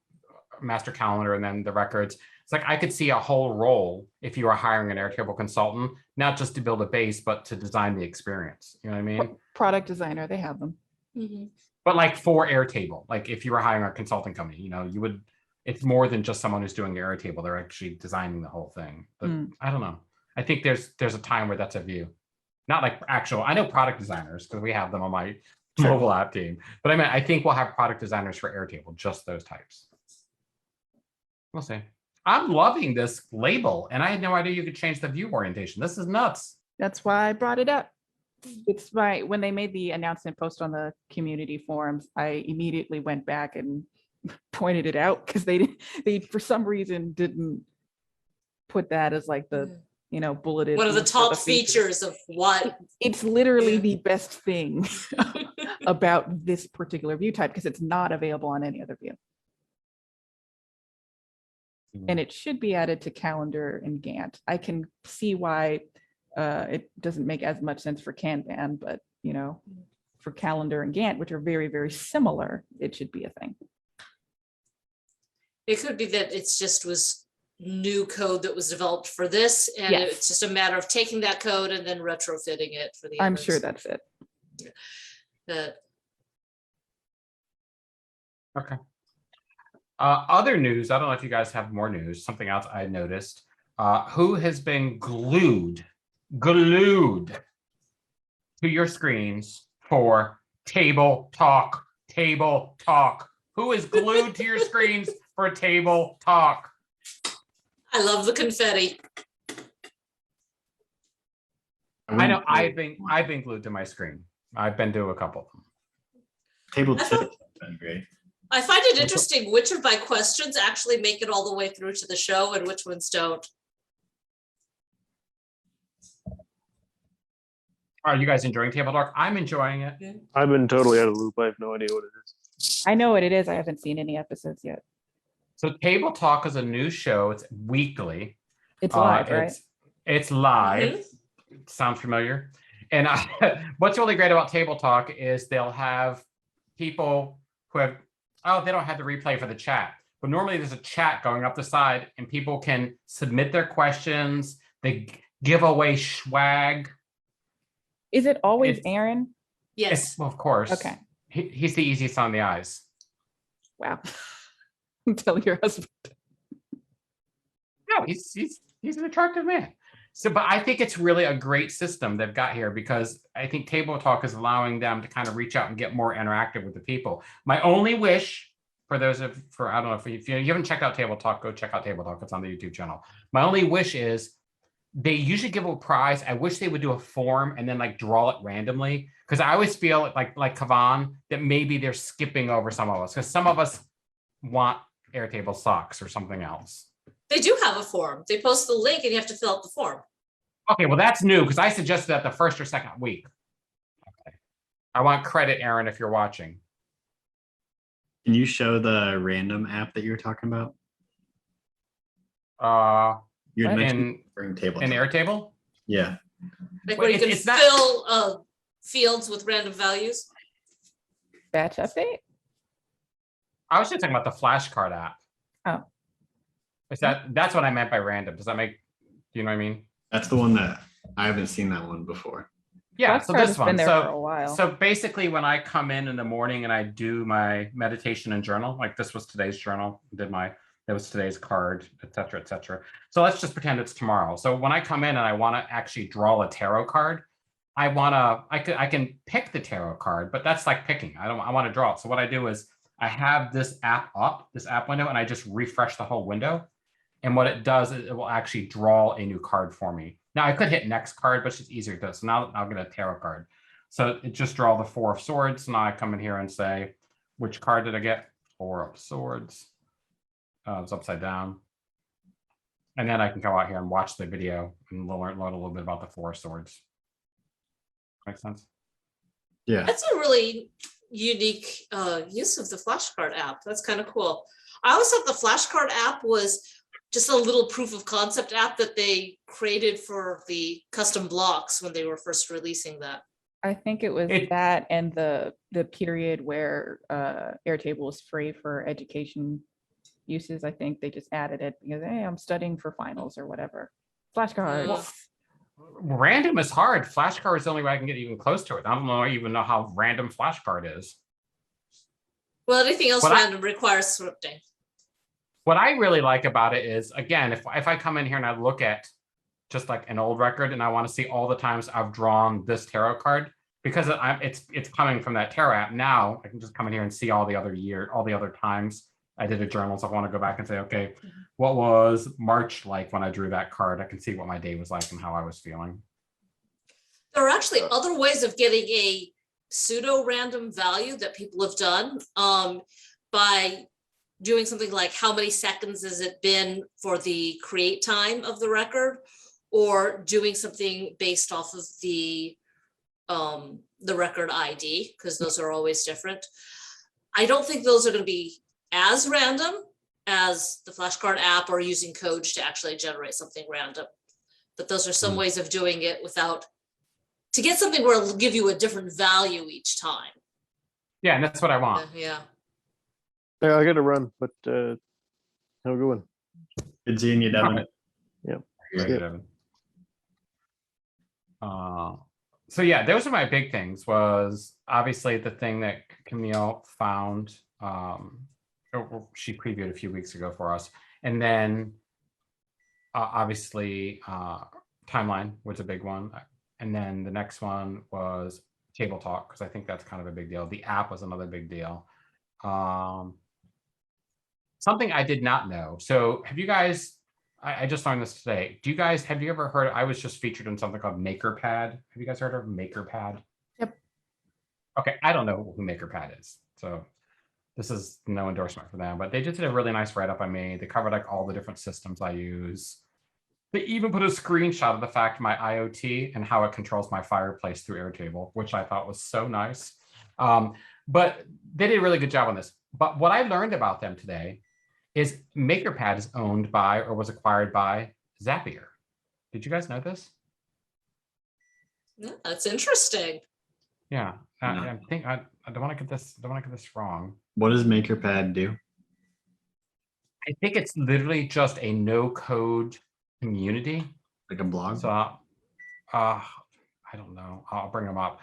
Speaker 5: master calendar and then the records. It's like I could see a whole role if you were hiring an Airtable consultant, not just to build a base, but to design the experience. You know what I mean?
Speaker 3: Product designer, they have them.
Speaker 4: Mhm.
Speaker 5: But like for Airtable, like if you were hiring a consulting company, you would. It's more than just someone who's doing the Airtable. They're actually designing the whole thing. But I don't know. I think there's a time where that's a view. Not like actual. I know product designers because we have them on my mobile app team. But I think we'll have product designers for Airtable, just those types. We'll see. I'm loving this label, and I had no idea you could change the view orientation. This is nuts.
Speaker 3: That's why I brought it up. It's when they made the announcement post on the community forums, I immediately went back and pointed it out because they for some reason didn't put that as like the bulleted.
Speaker 4: One of the
Speaker 3: list
Speaker 4: top
Speaker 3: features.
Speaker 4: features of what.
Speaker 3: It's literally
Speaker 4: Yeah.
Speaker 3: the best thing about this particular view type because it's not available on any other view. And it should be added to calendar and Gantt. I can see why it doesn't make as much sense for Kanban, but for calendar and Gantt, which are very, very similar, it should be a thing.
Speaker 4: It could be that it's just was new code that was developed for this, and
Speaker 3: Yes.
Speaker 4: it's just a matter of taking that code and then retrofitting it for the
Speaker 3: I'm
Speaker 4: others.
Speaker 3: sure that's it.
Speaker 5: Okay. Other news, I don't know if you guys have more news, something else I noticed. Who has been glued to your screens for table talk? Who is glued to your screens for table talk?
Speaker 4: I love the confetti.
Speaker 5: I know I've been glued to my screen. I've been to a couple of them.
Speaker 1: Table
Speaker 4: I thought-
Speaker 1: tips has been great.
Speaker 4: I find it interesting which of my questions actually make it all the way through to the show and which ones don't.
Speaker 5: Are you guys enjoying Table Talk? I'm enjoying it.
Speaker 2: I've been totally out of the loop. I have no idea what it is.
Speaker 3: I know what it is. I haven't seen any episodes yet.
Speaker 5: So Table Talk is a new show. It's weekly.
Speaker 3: It's live, right?
Speaker 5: It's live. Sounds familiar. And what's really great about Table Talk is they'll have people who have, oh, they don't have the replay for the chat. But normally there's a chat going up the side and people can submit their questions. They give away swag.
Speaker 3: Is it always
Speaker 5: It's-
Speaker 3: Aaron?
Speaker 4: Yes.
Speaker 5: Well, of course.
Speaker 3: Okay.
Speaker 5: He's the easiest on the eyes.
Speaker 3: Wow. Tell your husband.
Speaker 5: No, he's an attractive man. So, but I think it's really a great system they've got here because I think Table Talk is allowing them to kind of reach out and get more interactive with the people. My only wish for those I don't know if you haven't checked out Table Talk, go check out Table Talk. It's on the YouTube channel. My only wish is they usually give a prize. I wish they would do a form and then like draw it randomly because I always feel like Kuovonne that maybe they're skipping over some of us because some of us want Airtable socks or something else.
Speaker 4: They do have a form. They post the link and you have to fill out the form.
Speaker 5: Okay, well, that's new because I suggested that the first or second week. Okay. I want credit, Aaron, if you're watching.
Speaker 1: Can you show the random app that you were talking about? You had
Speaker 3: What?
Speaker 1: mentioned bring table.
Speaker 5: In Airtable?
Speaker 1: Yeah.
Speaker 4: Like
Speaker 5: Well,
Speaker 4: where you can
Speaker 5: it's not-
Speaker 4: fill fields with random values.
Speaker 3: Batch update?
Speaker 5: I was just talking about the flashcard app.
Speaker 3: Oh.
Speaker 5: That's what I meant by random. Does that make, do you know what I mean?
Speaker 1: That's the one that I haven't seen that one before.
Speaker 5: Yeah, so
Speaker 3: Flashcard
Speaker 5: this
Speaker 3: has
Speaker 5: one.
Speaker 3: been there for a while.
Speaker 5: So basically when I come in the morning and I do my meditation and journal, like this was today's journal, that was today's card, et cetera, et cetera. So let's just pretend it's tomorrow. So when I come in and I want to actually draw a tarot card, I can pick the tarot card, but that's like picking. I want to draw it. So what I do is I have this app window, and I just refresh the whole window. And what it does is it will actually draw a new card for me. Now I could hit next card, but it's just easier to do. So now I'll get a tarot card. So it just draw the 4 of Swords. Now I come in here and say, which card did I get? 4 of Swords. It's upside down. And then I can go out here and watch the video and learn a little bit about the 4 of Swords. Make sense?
Speaker 1: Yeah.
Speaker 4: That's a really unique use of the flashcard app. That's kind of cool. I always thought the flashcard app was just a little proof of concept app that they created for the custom blocks when they were first releasing that.
Speaker 3: I think it was that and the period where Airtable was free for education uses. I think they just added it because, hey, I'm studying for finals or whatever. Flashcards.
Speaker 4: Well,
Speaker 5: Random is hard. Flashcard is the only way I can get even close to it. I don't even know how random flashcard is.
Speaker 4: well, anything else
Speaker 5: What
Speaker 4: random requires scripting.
Speaker 5: What I really like about it is, again, if I come in here and I look at just like an old record and I want to see all the times I've drawn this tarot card, because it's coming from that tarot app. Now I can just come in here and see all the other times I did a journal. So if I want to go back and say, okay, what was March like when I drew that card? I can see what my day was like and how I was feeling.
Speaker 4: There are actually other ways of getting a pseudo random value that people have done by doing something like how many seconds has it been for the create time of the record, or doing something based off of the record ID, because those are always different. I don't think those are going to be as random as the flashcard app or using code to actually generate something random. But those are some ways of doing it to get something where it'll give you a different value each time.
Speaker 5: Yeah, and that's what I want.
Speaker 4: Yeah.
Speaker 2: Yeah, I got to run, but have a good one.
Speaker 1: Good seeing you, Devin.
Speaker 5: Okay.
Speaker 2: Yep.
Speaker 5: Thank you,
Speaker 2: Yeah.
Speaker 5: Devin. So yeah, those are my big things. Was obviously the thing that Kamille found. She previewed a few weeks ago for us, and then obviously timeline was a big one, and then the next one was Table Talk, because I think that's kind of a big deal. The app was another big deal. Something I did not know. So have you guys? I just learned this today. Have you ever heard? I was just featured in something called Makerpad. Have you guys heard of Makerpad?
Speaker 3: Yep.
Speaker 5: Okay, I don't know who Makerpad is, so this is no endorsement for them, but they just did a really nice write-up I made. They covered like all the different systems I use. They even put a screenshot of the fact my IoT and how it controls my fireplace through Airtable, which I thought was so nice. But they did a really good job on this. But what I learned about them today is Makerpad is owned by or was acquired by Zapier. Did you guys know this?
Speaker 4: Yeah, that's interesting.
Speaker 5: Yeah,
Speaker 1: No.
Speaker 5: I think I don't want to get this. Don't want to get this wrong.
Speaker 1: What does Makerpad do?
Speaker 5: I think it's literally just a no-code community.
Speaker 1: Like a blog?
Speaker 5: So, I don't know. I'll bring them up.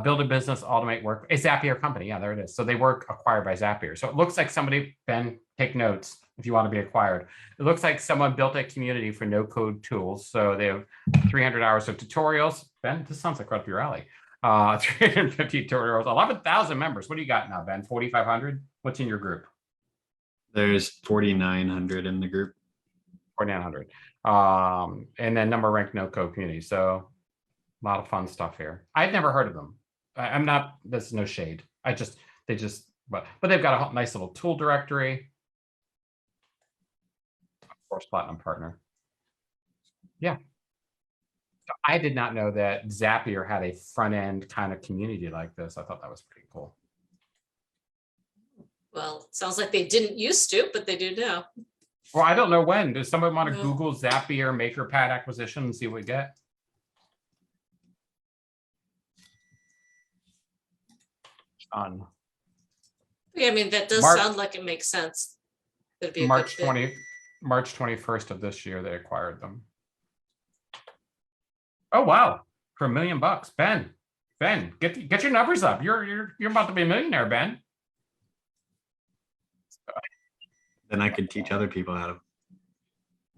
Speaker 5: Build a business, automate work. It's Zapier company. Yeah, there it is. So they were acquired by Zapier. So it looks like somebody, Ben, take notes if you want to be acquired. It looks like someone built a community for no-code tools. So they have 300 hours of tutorials. Ben, this sounds like right up your alley. 350 tutorials, 11,000 members. What do you got now, Ben? 4,500? What's in your group?
Speaker 1: There's 4,900 in the group.
Speaker 5: 4,900. And then number ranked no-code community. So a lot of fun stuff here. I'd never heard of them. I'm not, there's no shade. But they've got a nice little tool directory. Of course, platinum partner. Yeah. So I did not know that Zapier had a front end kind of community like this. I thought that was pretty cool.
Speaker 4: Well, sounds like they didn't used to, but they do now.
Speaker 5: Well, I don't know when. Does someone want to
Speaker 4: No.
Speaker 5: Google Zapier Makerpad acquisition and see what we get? On
Speaker 4: Yeah, I mean, that does
Speaker 5: Mark-
Speaker 4: sound like it makes sense. That'd be a
Speaker 5: March
Speaker 4: good fit.
Speaker 5: March 21st of this year, they acquired them. Oh wow, for $1 million, Ben. Ben, get your numbers up. You're about to be a millionaire, Ben.
Speaker 1: Then I could teach other people how to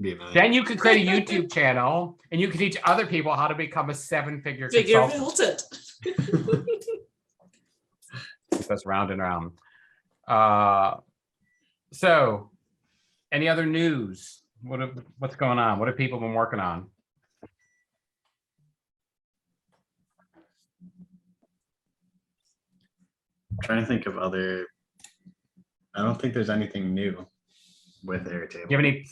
Speaker 1: be a millionaire.
Speaker 5: Then you could create a YouTube channel and you could teach other people how to become a 7-figure
Speaker 4: Figure
Speaker 5: consultant.
Speaker 4: Hilton.
Speaker 5: That's round and round. So, any other news? What's going on? What have people been working on?
Speaker 1: I'm trying to think of other. I don't think there's anything new with Airtable.
Speaker 5: Do you have any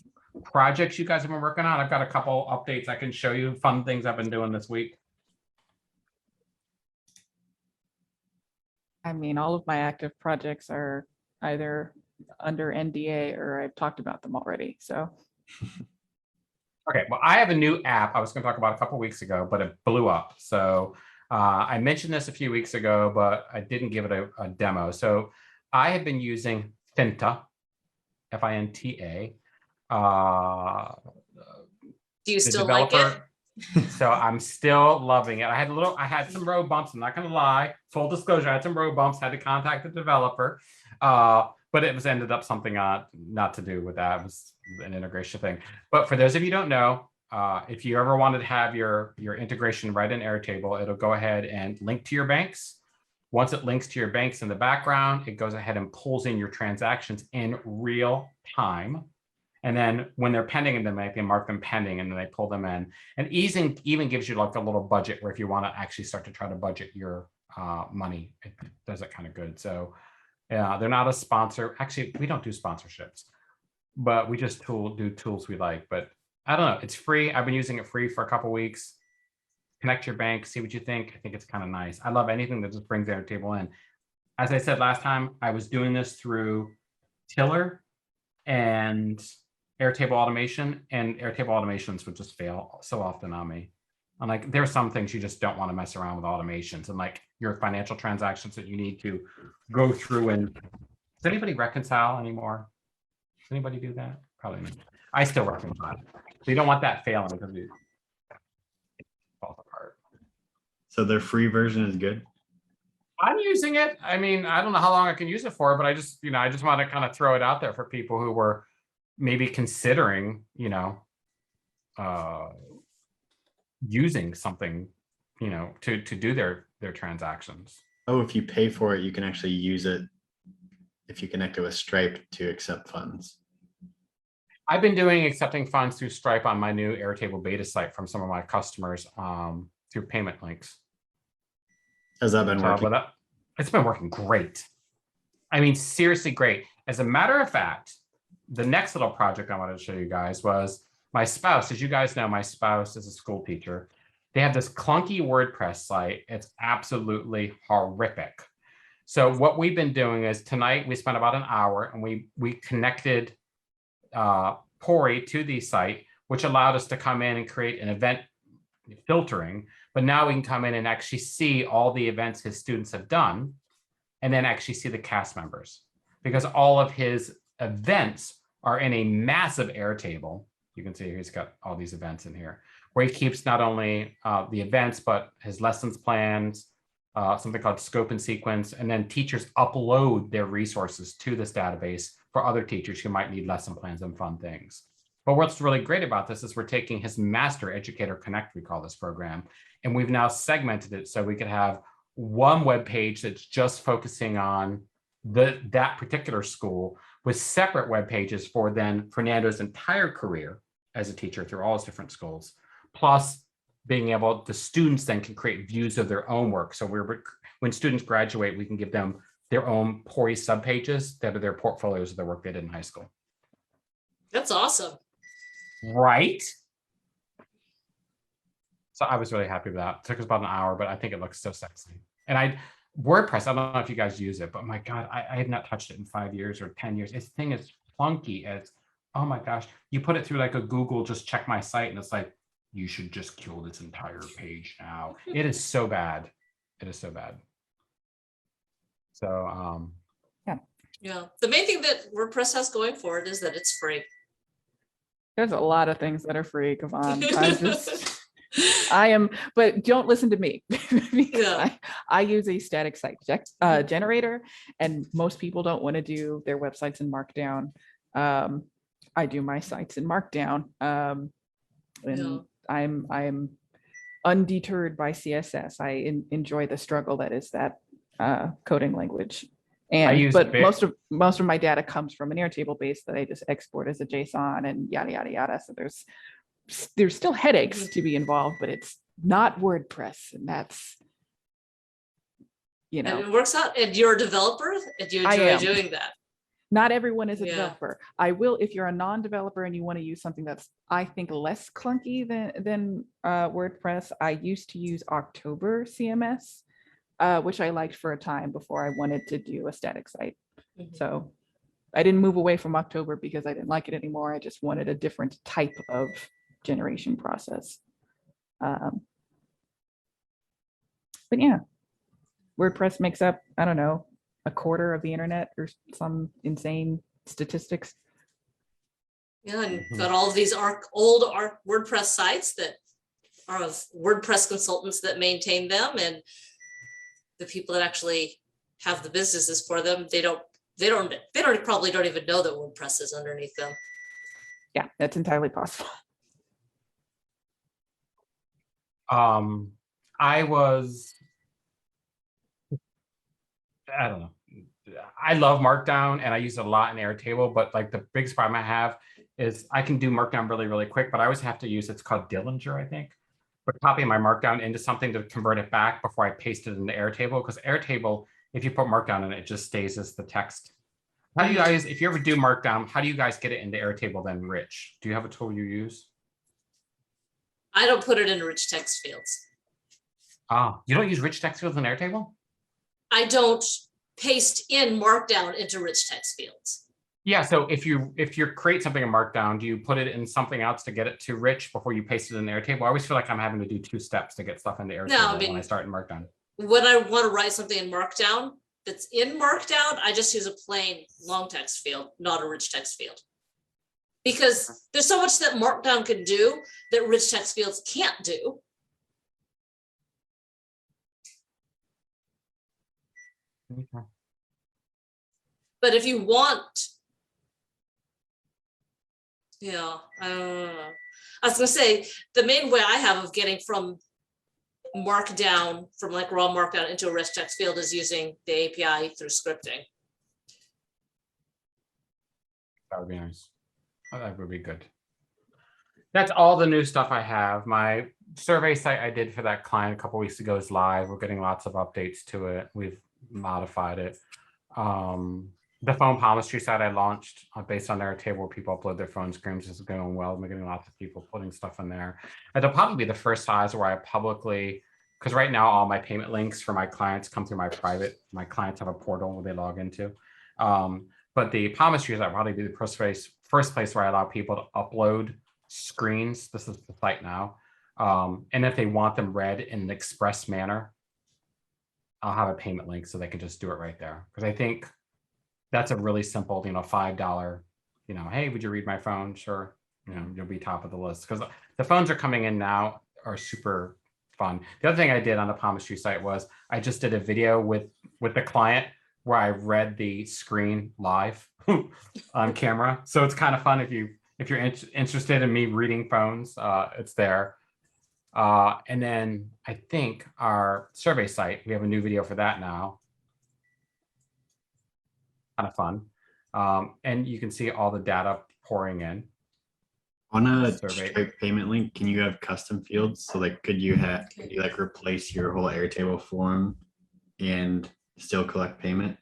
Speaker 5: projects you guys have been working on? I've got a couple updates I can show you, fun things I've been doing this week.
Speaker 3: I mean, all of my active projects are either under NDA or I've talked about them already. So
Speaker 5: Okay, well, I have a new app I was going to talk about a couple weeks ago, but it blew up. So I mentioned this a few weeks ago, but I didn't give it a demo. So I have been using Finta, F-I-N-T-A.
Speaker 4: Do you
Speaker 5: The
Speaker 4: still like it?
Speaker 5: So I'm still loving it. I had some road bumps. I'm not going to lie. Full disclosure, I had some road bumps. Had to contact the developer, but it was ended up something not to do with that. It was an integration thing. But for those of you who don't know, if you ever wanted to have your integration right in Airtable, it'll go ahead and link to your banks. Once it links to your banks in the background, it goes ahead and pulls in your transactions in real time. And then when they're pending in the bank, they mark them pending and then they pull them in. And even gives you like a little budget where if you want to actually start to try to budget your money, it does it kind of good. So yeah, they're not a sponsor. Actually, we don't do sponsorships, but we just do tools we like. But I don't know. It's free. I've been using it free for a couple weeks. Connect your bank, see what you think. I think it's kind of nice. I love anything that just brings Airtable in. As I said last time, I was doing this through Tiller and Airtable automation, and Airtable automations would just fail so often on me. I'm like, there are some things you just don't want to mess around with automations, and like your financial transactions that you need to go through. And does anybody reconcile anymore? Does anybody do that? Probably not. I still reconcile. So you don't want that failing because it falls apart.
Speaker 1: So their free version is good.
Speaker 5: I'm using it. I mean, I don't know how long I can use it for, but I just want to kind of throw it out there for people who were maybe considering, using something, to do their transactions.
Speaker 1: Oh, if you pay for it, you can actually use it if you connect it with Stripe to accept funds.
Speaker 5: I've been doing accepting funds through Stripe on my new Airtable beta site from some of my customers through payment links.
Speaker 1: Has that been working?
Speaker 5: But it's been working great. I mean, seriously great. As a matter of fact, the next little project I wanted to show you guys was my spouse. As you guys know, my spouse is a school teacher. They have this clunky WordPress site. It's absolutely horrific. So what we've been doing is tonight we spent about an hour and we connected Pori to the site. which allowed us to come in and create an event filtering. But now we can come in and actually see all the events his students have done, and then actually see the cast members, because all of his events are in a massive Airtable. You can see he's got all these events in here, where he keeps not only the events, but his lessons plans, something called scope and sequence, and then teachers upload their resources to this database for other teachers who might need lesson plans and fun things. But what's really great about this is we're taking his Master Educator Connect, we call this program, and we've now segmented it so we could have one web page that's just focusing on that particular school, with separate web pages for then Fernando's entire career as a teacher through all his different schools, plus being able, the students then can create views of their own work. So when students graduate, we can give them their own PORI subpages that are their portfolios of the work they did in high school.
Speaker 4: That's awesome.
Speaker 5: Right? So I was really happy with that. It took us about an hour, but I think it looks so sexy. And WordPress, I don't know if you guys use it, but my God, I have not touched it in 5 years or 10 years. This thing is clunky as, oh my gosh. You put it through like a Google, just check my site, and it's like, you should just kill this entire page now. It is so bad. It is so bad. So,
Speaker 4: Yeah. The main thing that WordPress has going for it is that it's free.
Speaker 3: There's a lot of things that are free, Kuovonne. But don't listen to me. Because I use a static site generator, and most people don't want to do their websites in Markdown. I do my sites in Markdown, and I'm undeterred by CSS. I enjoy the struggle that is that coding language. But most of my data comes from an Airtable base that I just export as a JSON and yada yada yada. So there's still headaches to be involved, but it's not WordPress, and that's,
Speaker 4: And it works out. And you're a developer, and you enjoy doing that.
Speaker 3: Not everyone is a developer. I will, if you're a non-developer and you want to use something that's, I think, less clunky than WordPress. I used to use October CMS, which I liked for a time before I wanted to do a static site. So I didn't move away from October because I didn't like it anymore. I just wanted a different type of generation process. But yeah, WordPress makes up, I don't know, a quarter of the internet or some insane statistics.
Speaker 4: Yeah, and got all of these old WordPress sites that are of WordPress consultants that maintain them, and the people that actually have the businesses for them, they probably don't even know that WordPress is underneath them.
Speaker 3: Yeah, that's entirely possible.
Speaker 5: I don't know. I love Markdown and I use it a lot in Airtable, but like the biggest problem I have is I can do Markdown really, really quick, but I always have to use, it's called Dillinger, I think, but copying my Markdown into something to convert it back before I paste it into Airtable, because Airtable, if you put Markdown in it, it just stays as the text. How do you guys, if you ever do Markdown, how do you guys get it into Airtable then, Rich? Do you have a tool you use?
Speaker 4: I don't put it in rich text fields.
Speaker 5: Oh, you don't use rich text fields in Airtable?
Speaker 4: I don't paste in Markdown into rich text fields.
Speaker 5: Yeah, so if you create something in Markdown, do you put it in something else to get it to rich before you paste it in the Airtable? I always feel like I'm having to do 2 steps to get stuff into Airtable when I start in Markdown.
Speaker 4: When I want to write something in Markdown that's in Markdown, I just use a plain long text field, not a rich text field. Because there's so much that Markdown can do that rich text fields can't do.
Speaker 5: Okay.
Speaker 4: But if you want, I was gonna say, the main way I have of getting from Markdown, from like raw Markdown into a rich text field is using the API through scripting.
Speaker 5: That would be nice. Oh, that would be good. That's all the new stuff I have. My survey site I did for that client a couple weeks ago is live. We're getting lots of updates to it. We've modified it. The phone palmistry site I launched based on Airtable, where people upload their phone screens, is going well. We're getting lots of people putting stuff in there. It'll probably be the first size where I publicly, because right now all my payment links for my clients come through my private. My clients have a portal where they log into. But the palmistry site will probably be the first place where I allow people to upload screens. This is the site now. And if they want them read in an express manner, I'll have a payment link so they can just do it right there. Because I think that's a really simple, $5, hey, would you read my phone? Sure. You'll be top of the list. Because the phones are coming in now are super fun. The other thing I did on the palmistry site was I just did a video with the client where I read the screen live on camera. So it's kind of fun if you're interested in me reading phones, it's there. And then I think our survey site, we have a new video for that now. Kind of fun. And you can see all the data pouring in.
Speaker 1: On a
Speaker 5: Survey.
Speaker 1: Stripe payment link, can you have custom fields? So like, could you like replace your whole Airtable form and still collect payment?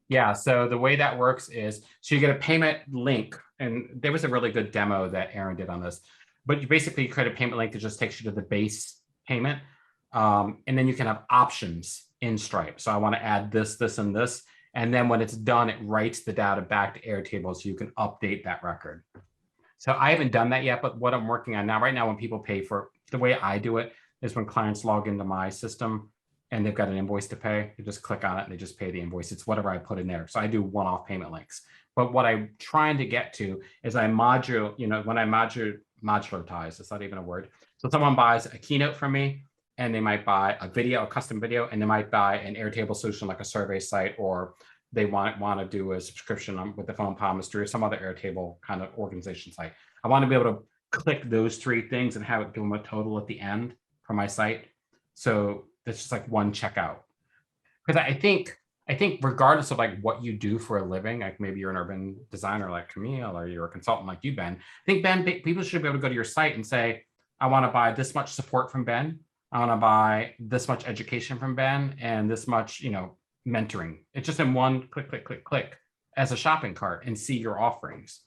Speaker 5: Yeah, so the way that works is, so you get a payment link, and there was a really good demo that Aaron did on this, but you basically create a payment link that just takes you to the base payment. And then you can have options in Stripe. So I want to add this, this, and this. And then when it's done, it writes the data back to Airtable so you can update that record. So I haven't done that yet, but what I'm working on now, right now, when people pay for, the way I do it is when clients log into my system and they've got an invoice to pay, they just click on it and they just pay the invoice. It's whatever I put in there. So I do one-off payment links. But what I'm trying to get to is I module, when I modularize, it's not even a word. So someone buys a keynote from me and they might buy a video, a custom video, and they might buy an Airtable solution like a survey site, or they want to do a subscription with the phone palmistry or some other Airtable kind of organization site. I want to be able to click those three things and have it give them a total at the end for my site. So that's just like one checkout. Because I think regardless of like what you do for a living, like maybe you're an urban designer like Kamille, or you're a consultant like you, Ben. I think, Ben, people should be able to go to your site and say, I want to buy this much support from Ben. I want to buy this much education from Ben and this much, mentoring. It's just in one click, click, click, click as a shopping cart and see your offerings.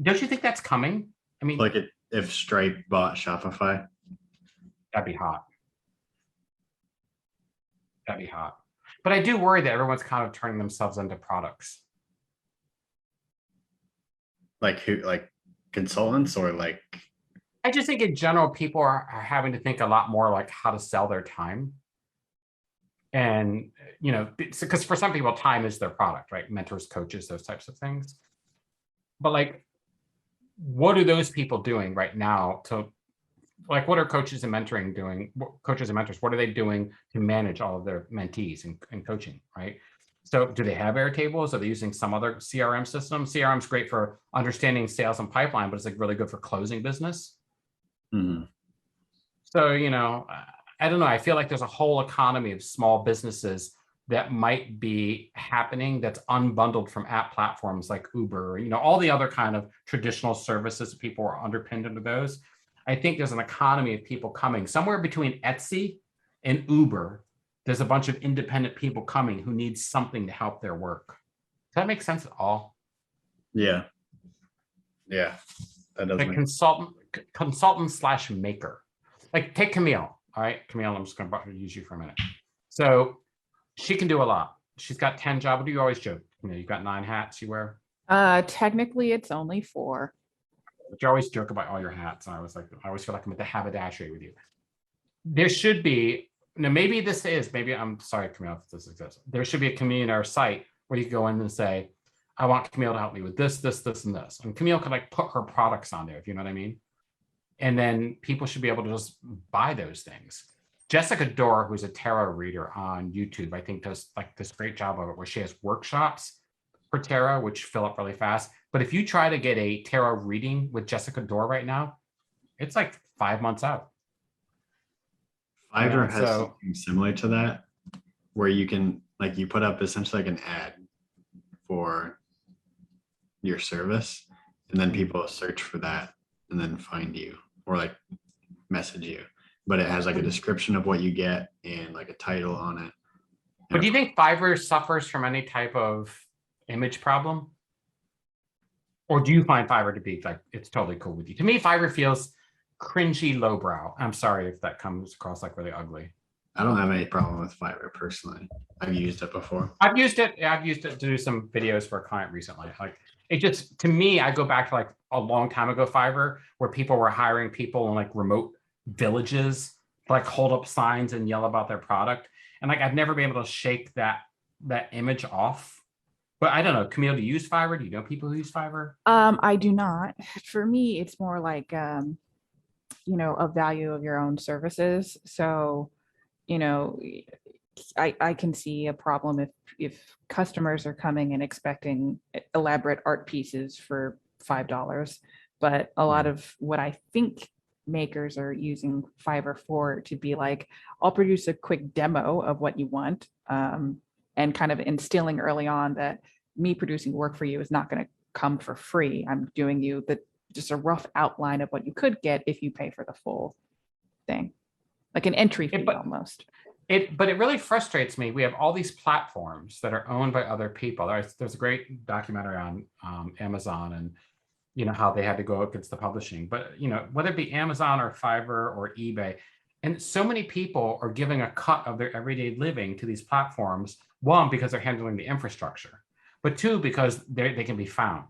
Speaker 5: Don't you think that's coming? I mean,
Speaker 1: Like if Stripe bought Shopify,
Speaker 5: that'd be hot. That'd be hot. But I do worry that everyone's kind of turning themselves into products.
Speaker 1: like who, like consultants, or like?
Speaker 5: I just think in general, people are having to think a lot more like how to sell their time. And, because for some people, time is their product, right? Mentors, coaches, those types of things. But like, what are those people doing right now to, like, what are coaches and mentoring doing? Coaches and mentors, what are they doing to manage all of their mentees and coaching, right? So do they have Airtables? Are they using some other CRM system? CRM is great for understanding sales and pipeline, but it's like really good for closing business.
Speaker 1: Mm-hmm.
Speaker 5: So, I don't know. I feel like there's a whole economy of small businesses that might be happening that's unbundled from app platforms like Uber, all the other kind of traditional services that people are underpinned into those. I think there's an economy of people coming somewhere between Etsy and Uber. There's a bunch of independent people coming who need something to help their work. Does that make sense at all?
Speaker 1: Yeah. That does
Speaker 5: Like
Speaker 1: make
Speaker 5: consultant slash maker. Like take Kamille. All right, Kamille, I'm just going to use you for a minute. So she can do a lot. She's got 10 jobs. What do you always joke? You've got 9 hats you wear.
Speaker 3: Technically, it's only 4.
Speaker 5: But you always joke about all your hats. And I always feel like I'm at the haberdashery with you. There should be, maybe I'm sorry, Kamille, if this exists. There should be a Kamille in our site where you can go in and say, I want Kamille to help me with this, this, this, and this. And Kamille could like put her products on there, if you know what I mean. And then people should be able to just buy those things. Jessica Dorr, who's a tarot reader on YouTube, I think does like this great job of it, where she has workshops for tarot, which fill up really fast. But if you try to get a tarot reading with Jessica Dorr right now, it's like 5 months out.
Speaker 1: Fiverr has something similar to that, where you can, like, you put up essentially like an ad for your service, and then people search for that and then find you, or like message you, but it has like a description of what you get and like a title on it.
Speaker 5: But do you think Fiverr suffers from any type of image problem? Or do you find Fiverr to be like, it's totally cool with you? To me, Fiverr feels cringy, lowbrow. I'm sorry if that comes across like really ugly.
Speaker 1: I don't have any problem with Fiverr personally. I've used it before.
Speaker 5: I've used it to do some videos for a client recently. Like, It just, to me, I go back to like a long time ago Fiverr, where people were hiring people in like remote villages to like hold up signs and yell about their product. And like, I've never been able to shake that image off. But I don't know, Camille, do you use Fiverr? Do you know people who use Fiverr?
Speaker 3: I do not. For me, it's more like, a value of your own services. So, you know, I can see a problem if customers are coming and expecting elaborate art pieces for $5. But a lot of what I think makers are using Fiverr for to be like, I'll produce a quick demo of what you want, and kind of instilling early on that me producing work for you is not going to come for free. I'm doing you just a rough outline of what you could get if you pay for the full thing, like an entry fee almost.
Speaker 5: But it really frustrates me. We have all these platforms that are owned by other people. There's a great documentary on Amazon and, you know, how they had to go against the publishing. But, you know, whether it be Amazon or Fiverr or eBay, and so many people are giving a cut of their everyday living to these platforms. One, because they're handling the infrastructure, but two, because they can be found.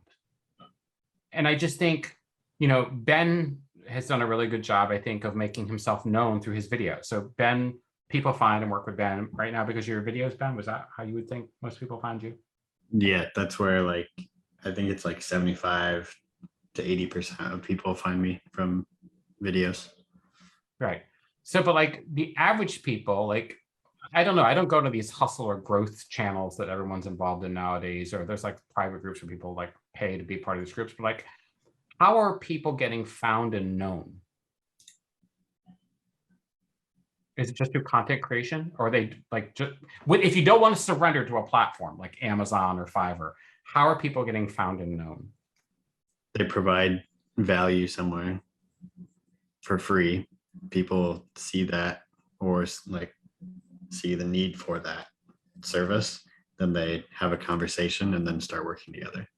Speaker 5: And I just think, you know, Ben has done a really good job, I think, of making himself known through his videos. So Ben, people find and work with Ben right now because of your videos, Ben. Was that how you would think most people find you?
Speaker 1: Yeah, that's where like I think it's like 75 to 80% of people find me from videos.
Speaker 5: Right. So, but like the average people, like, I don't know, I don't go to these hustle or growth channels that everyone's involved in nowadays, or there's like private groups where people like pay to be part of these groups, but like, how are people getting found and known? Is it just through content creation, or are they like, just if you don't want to surrender to a platform like Amazon or Fiverr, how are people getting found and known?
Speaker 1: They provide value somewhere for free. People see that, or like see the need for that service, then they have a conversation and then start working together.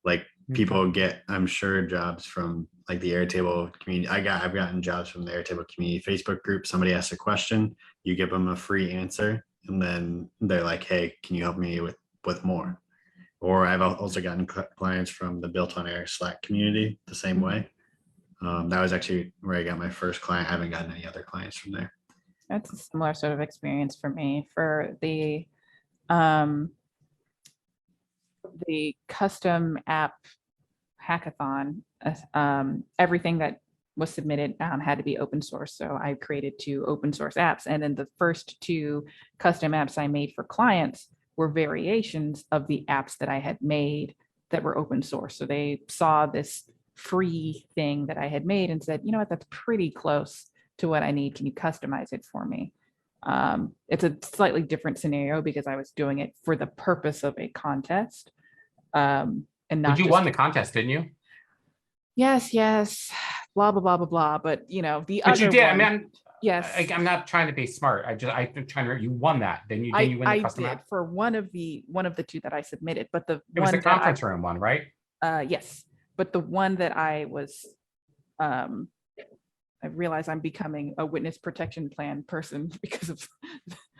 Speaker 1: Like people get, I'm sure, jobs from like the Airtable community. I've gotten jobs from the Airtable community Facebook group. Somebody asks a question, you give them a free answer, and then they're like, hey, can you help me with more? Or I've also gotten clients from the Built on Air Slack community the same way. That was actually where I got my first client. I haven't gotten any other clients from there.
Speaker 3: That's a similar sort of experience for me. For the custom app hackathon, everything that was submitted had to be open source. So I created 2 open source apps. And then the first 2 custom apps I made for clients were variations of the apps that I had made that were open source. So they saw this free thing that I had made and said, you know what, that's pretty close to what I need. Can you customize it for me? It's a slightly different scenario because I was doing it for the purpose of a contest. And not
Speaker 5: But you won the contest, didn't you?
Speaker 3: Yes, blah, blah, blah, blah, blah. But you know, the
Speaker 5: But
Speaker 3: other
Speaker 5: you did.
Speaker 3: one,
Speaker 5: I mean,
Speaker 3: yes,
Speaker 5: I'm not trying to be smart. I'm trying to, you won that. Then you win the custom
Speaker 3: did
Speaker 5: app?
Speaker 3: for one of the 2 that I submitted, but the
Speaker 5: It was
Speaker 3: one
Speaker 5: the conference room one, right?
Speaker 3: yes, but the one that I was, I realize I'm becoming a witness protection plan person because of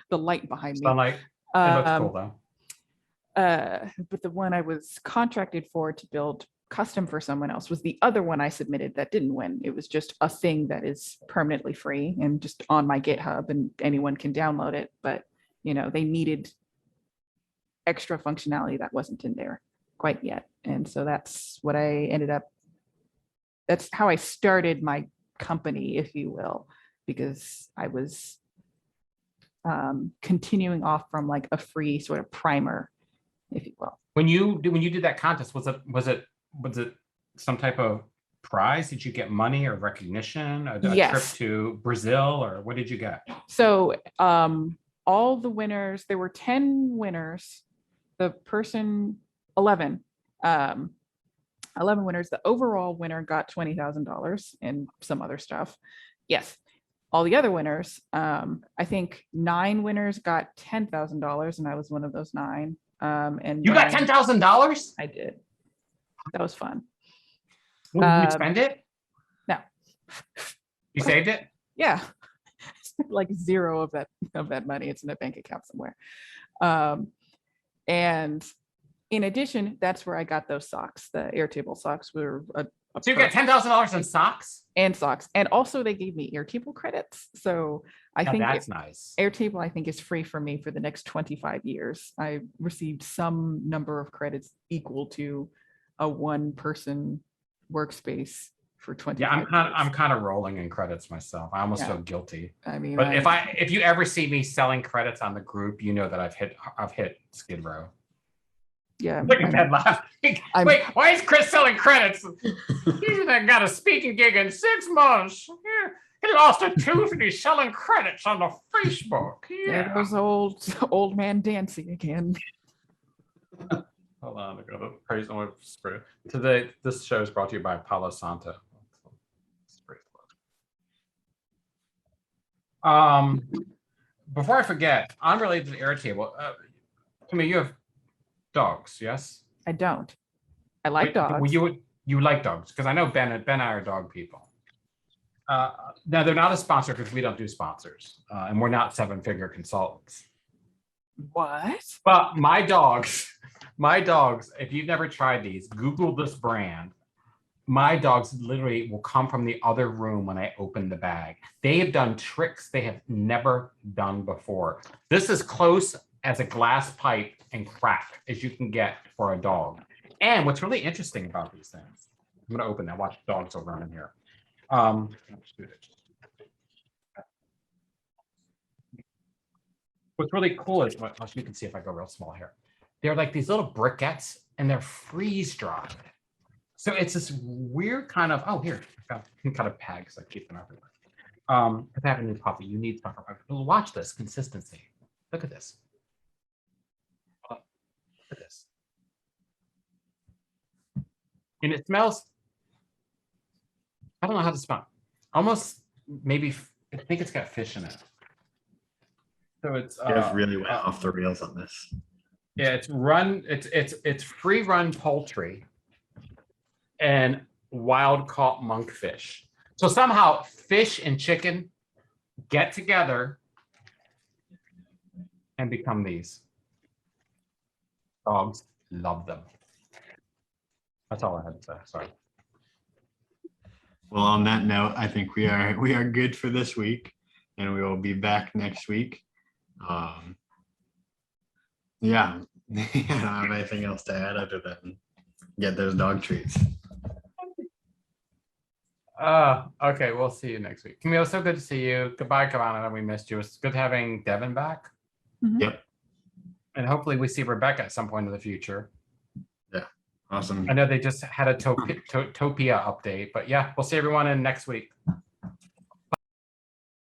Speaker 3: the light behind me.
Speaker 5: Sunlight. It looks cool though.
Speaker 3: But the one I was contracted for to build custom for someone else was the other one I submitted that didn't win. It was just a thing that is permanently free and just on my GitHub and anyone can download it. But, you know, they needed extra functionality that wasn't in there quite yet. And so that's what I ended up, that's how I started my company, if you will, because I was continuing off from like a free sort of primer, if you will.
Speaker 5: When you did that contest, was it some type of prize? Did you get money or recognition? A
Speaker 3: Yes.
Speaker 5: Trip to Brazil, or what did you get?
Speaker 3: So all the winners, there were 10 winners. The person 11 winners. The overall winner got $20,000 and some other stuff. Yes. All the other winners, I think 9 winners got $10,000, and I was one of those 9. And
Speaker 5: You got $10,000?
Speaker 3: I did. That was fun.
Speaker 5: Did you spend it?
Speaker 3: No.
Speaker 5: You saved it?
Speaker 3: Yeah. Like 0 of that money. It's in a bank account somewhere. And in addition, that's where I got those socks. The Airtable socks were
Speaker 5: So you get $10,000 in socks?
Speaker 3: and socks. And also they gave me Airtable credits. So I
Speaker 5: Now
Speaker 3: think
Speaker 5: that's nice.
Speaker 3: Airtable, I think, is free for me for the next 25 years. I received some number of credits equal to a one-person workspace for 25
Speaker 5: Yeah,
Speaker 3: years.
Speaker 5: I'm kind of rolling in credits myself. I almost
Speaker 3: Yeah.
Speaker 5: feel guilty.
Speaker 3: I mean,
Speaker 5: But if you ever see me selling credits on the group, you know that I've hit Skid Row.
Speaker 3: yeah,
Speaker 5: Look at that laugh. Wait, why is Chris selling credits? He's got a speaking gig in 6 months. Yeah. He lost a tooth and he's selling credits on the Facebook.
Speaker 3: there
Speaker 5: Yeah.
Speaker 3: goes old man dancing again.
Speaker 5: Hold on, I gotta praise my spirit. Today, this show is brought to you by Palo Santo. Before I forget, unrelated to Airtable, Kamille, you have dogs, yes?
Speaker 3: I don't. I like
Speaker 5: Wait,
Speaker 3: dogs.
Speaker 5: You like dogs? Because I know Ben and I are dog people. Now they're not a sponsor because we don't do sponsors, and we're not 7-figure consultants.
Speaker 3: What?
Speaker 5: But my dogs, if you've never tried these, Google this brand. My dogs literally will come from the other room when I open the bag. They have done tricks they have never done before. This is close as a glass pipe and crack as you can get for a dog. And what's really interesting about these things, I'm going to open that. Watch the dogs will run in here. What's really cool is, well, you can see if I go real small here. They're like these little briquettes and they're freeze dried. So it's this weird kind of, oh, here, I got a bag because I keep them everywhere. If I have a new puppy, you need stuff. Watch this consistency. Look at this. Look at this. And it smells, I don't know how to smell. Almost maybe, I think it's got fish in it. So it's
Speaker 1: You guys really went off the rails on this.
Speaker 5: yeah, it's free run poultry and wild caught monkfish. So somehow fish and chicken get together and become these. Dogs love them. That's all I had to say. Sorry.
Speaker 1: Well, on that note, I think we are good for this week, and we will be back next week. Yeah, I don't have anything else to add other than get those dog treats.
Speaker 5: Okay, we'll see you next week. Kamille, so good to see you. Goodbye, Kuovonne. We missed you. It's good having Devin back.
Speaker 1: Yep.
Speaker 5: And hopefully we see Rebecca at some point in the future.
Speaker 1: Yeah, awesome.
Speaker 5: I know they just had a Topia update, but yeah, we'll see everyone in next week.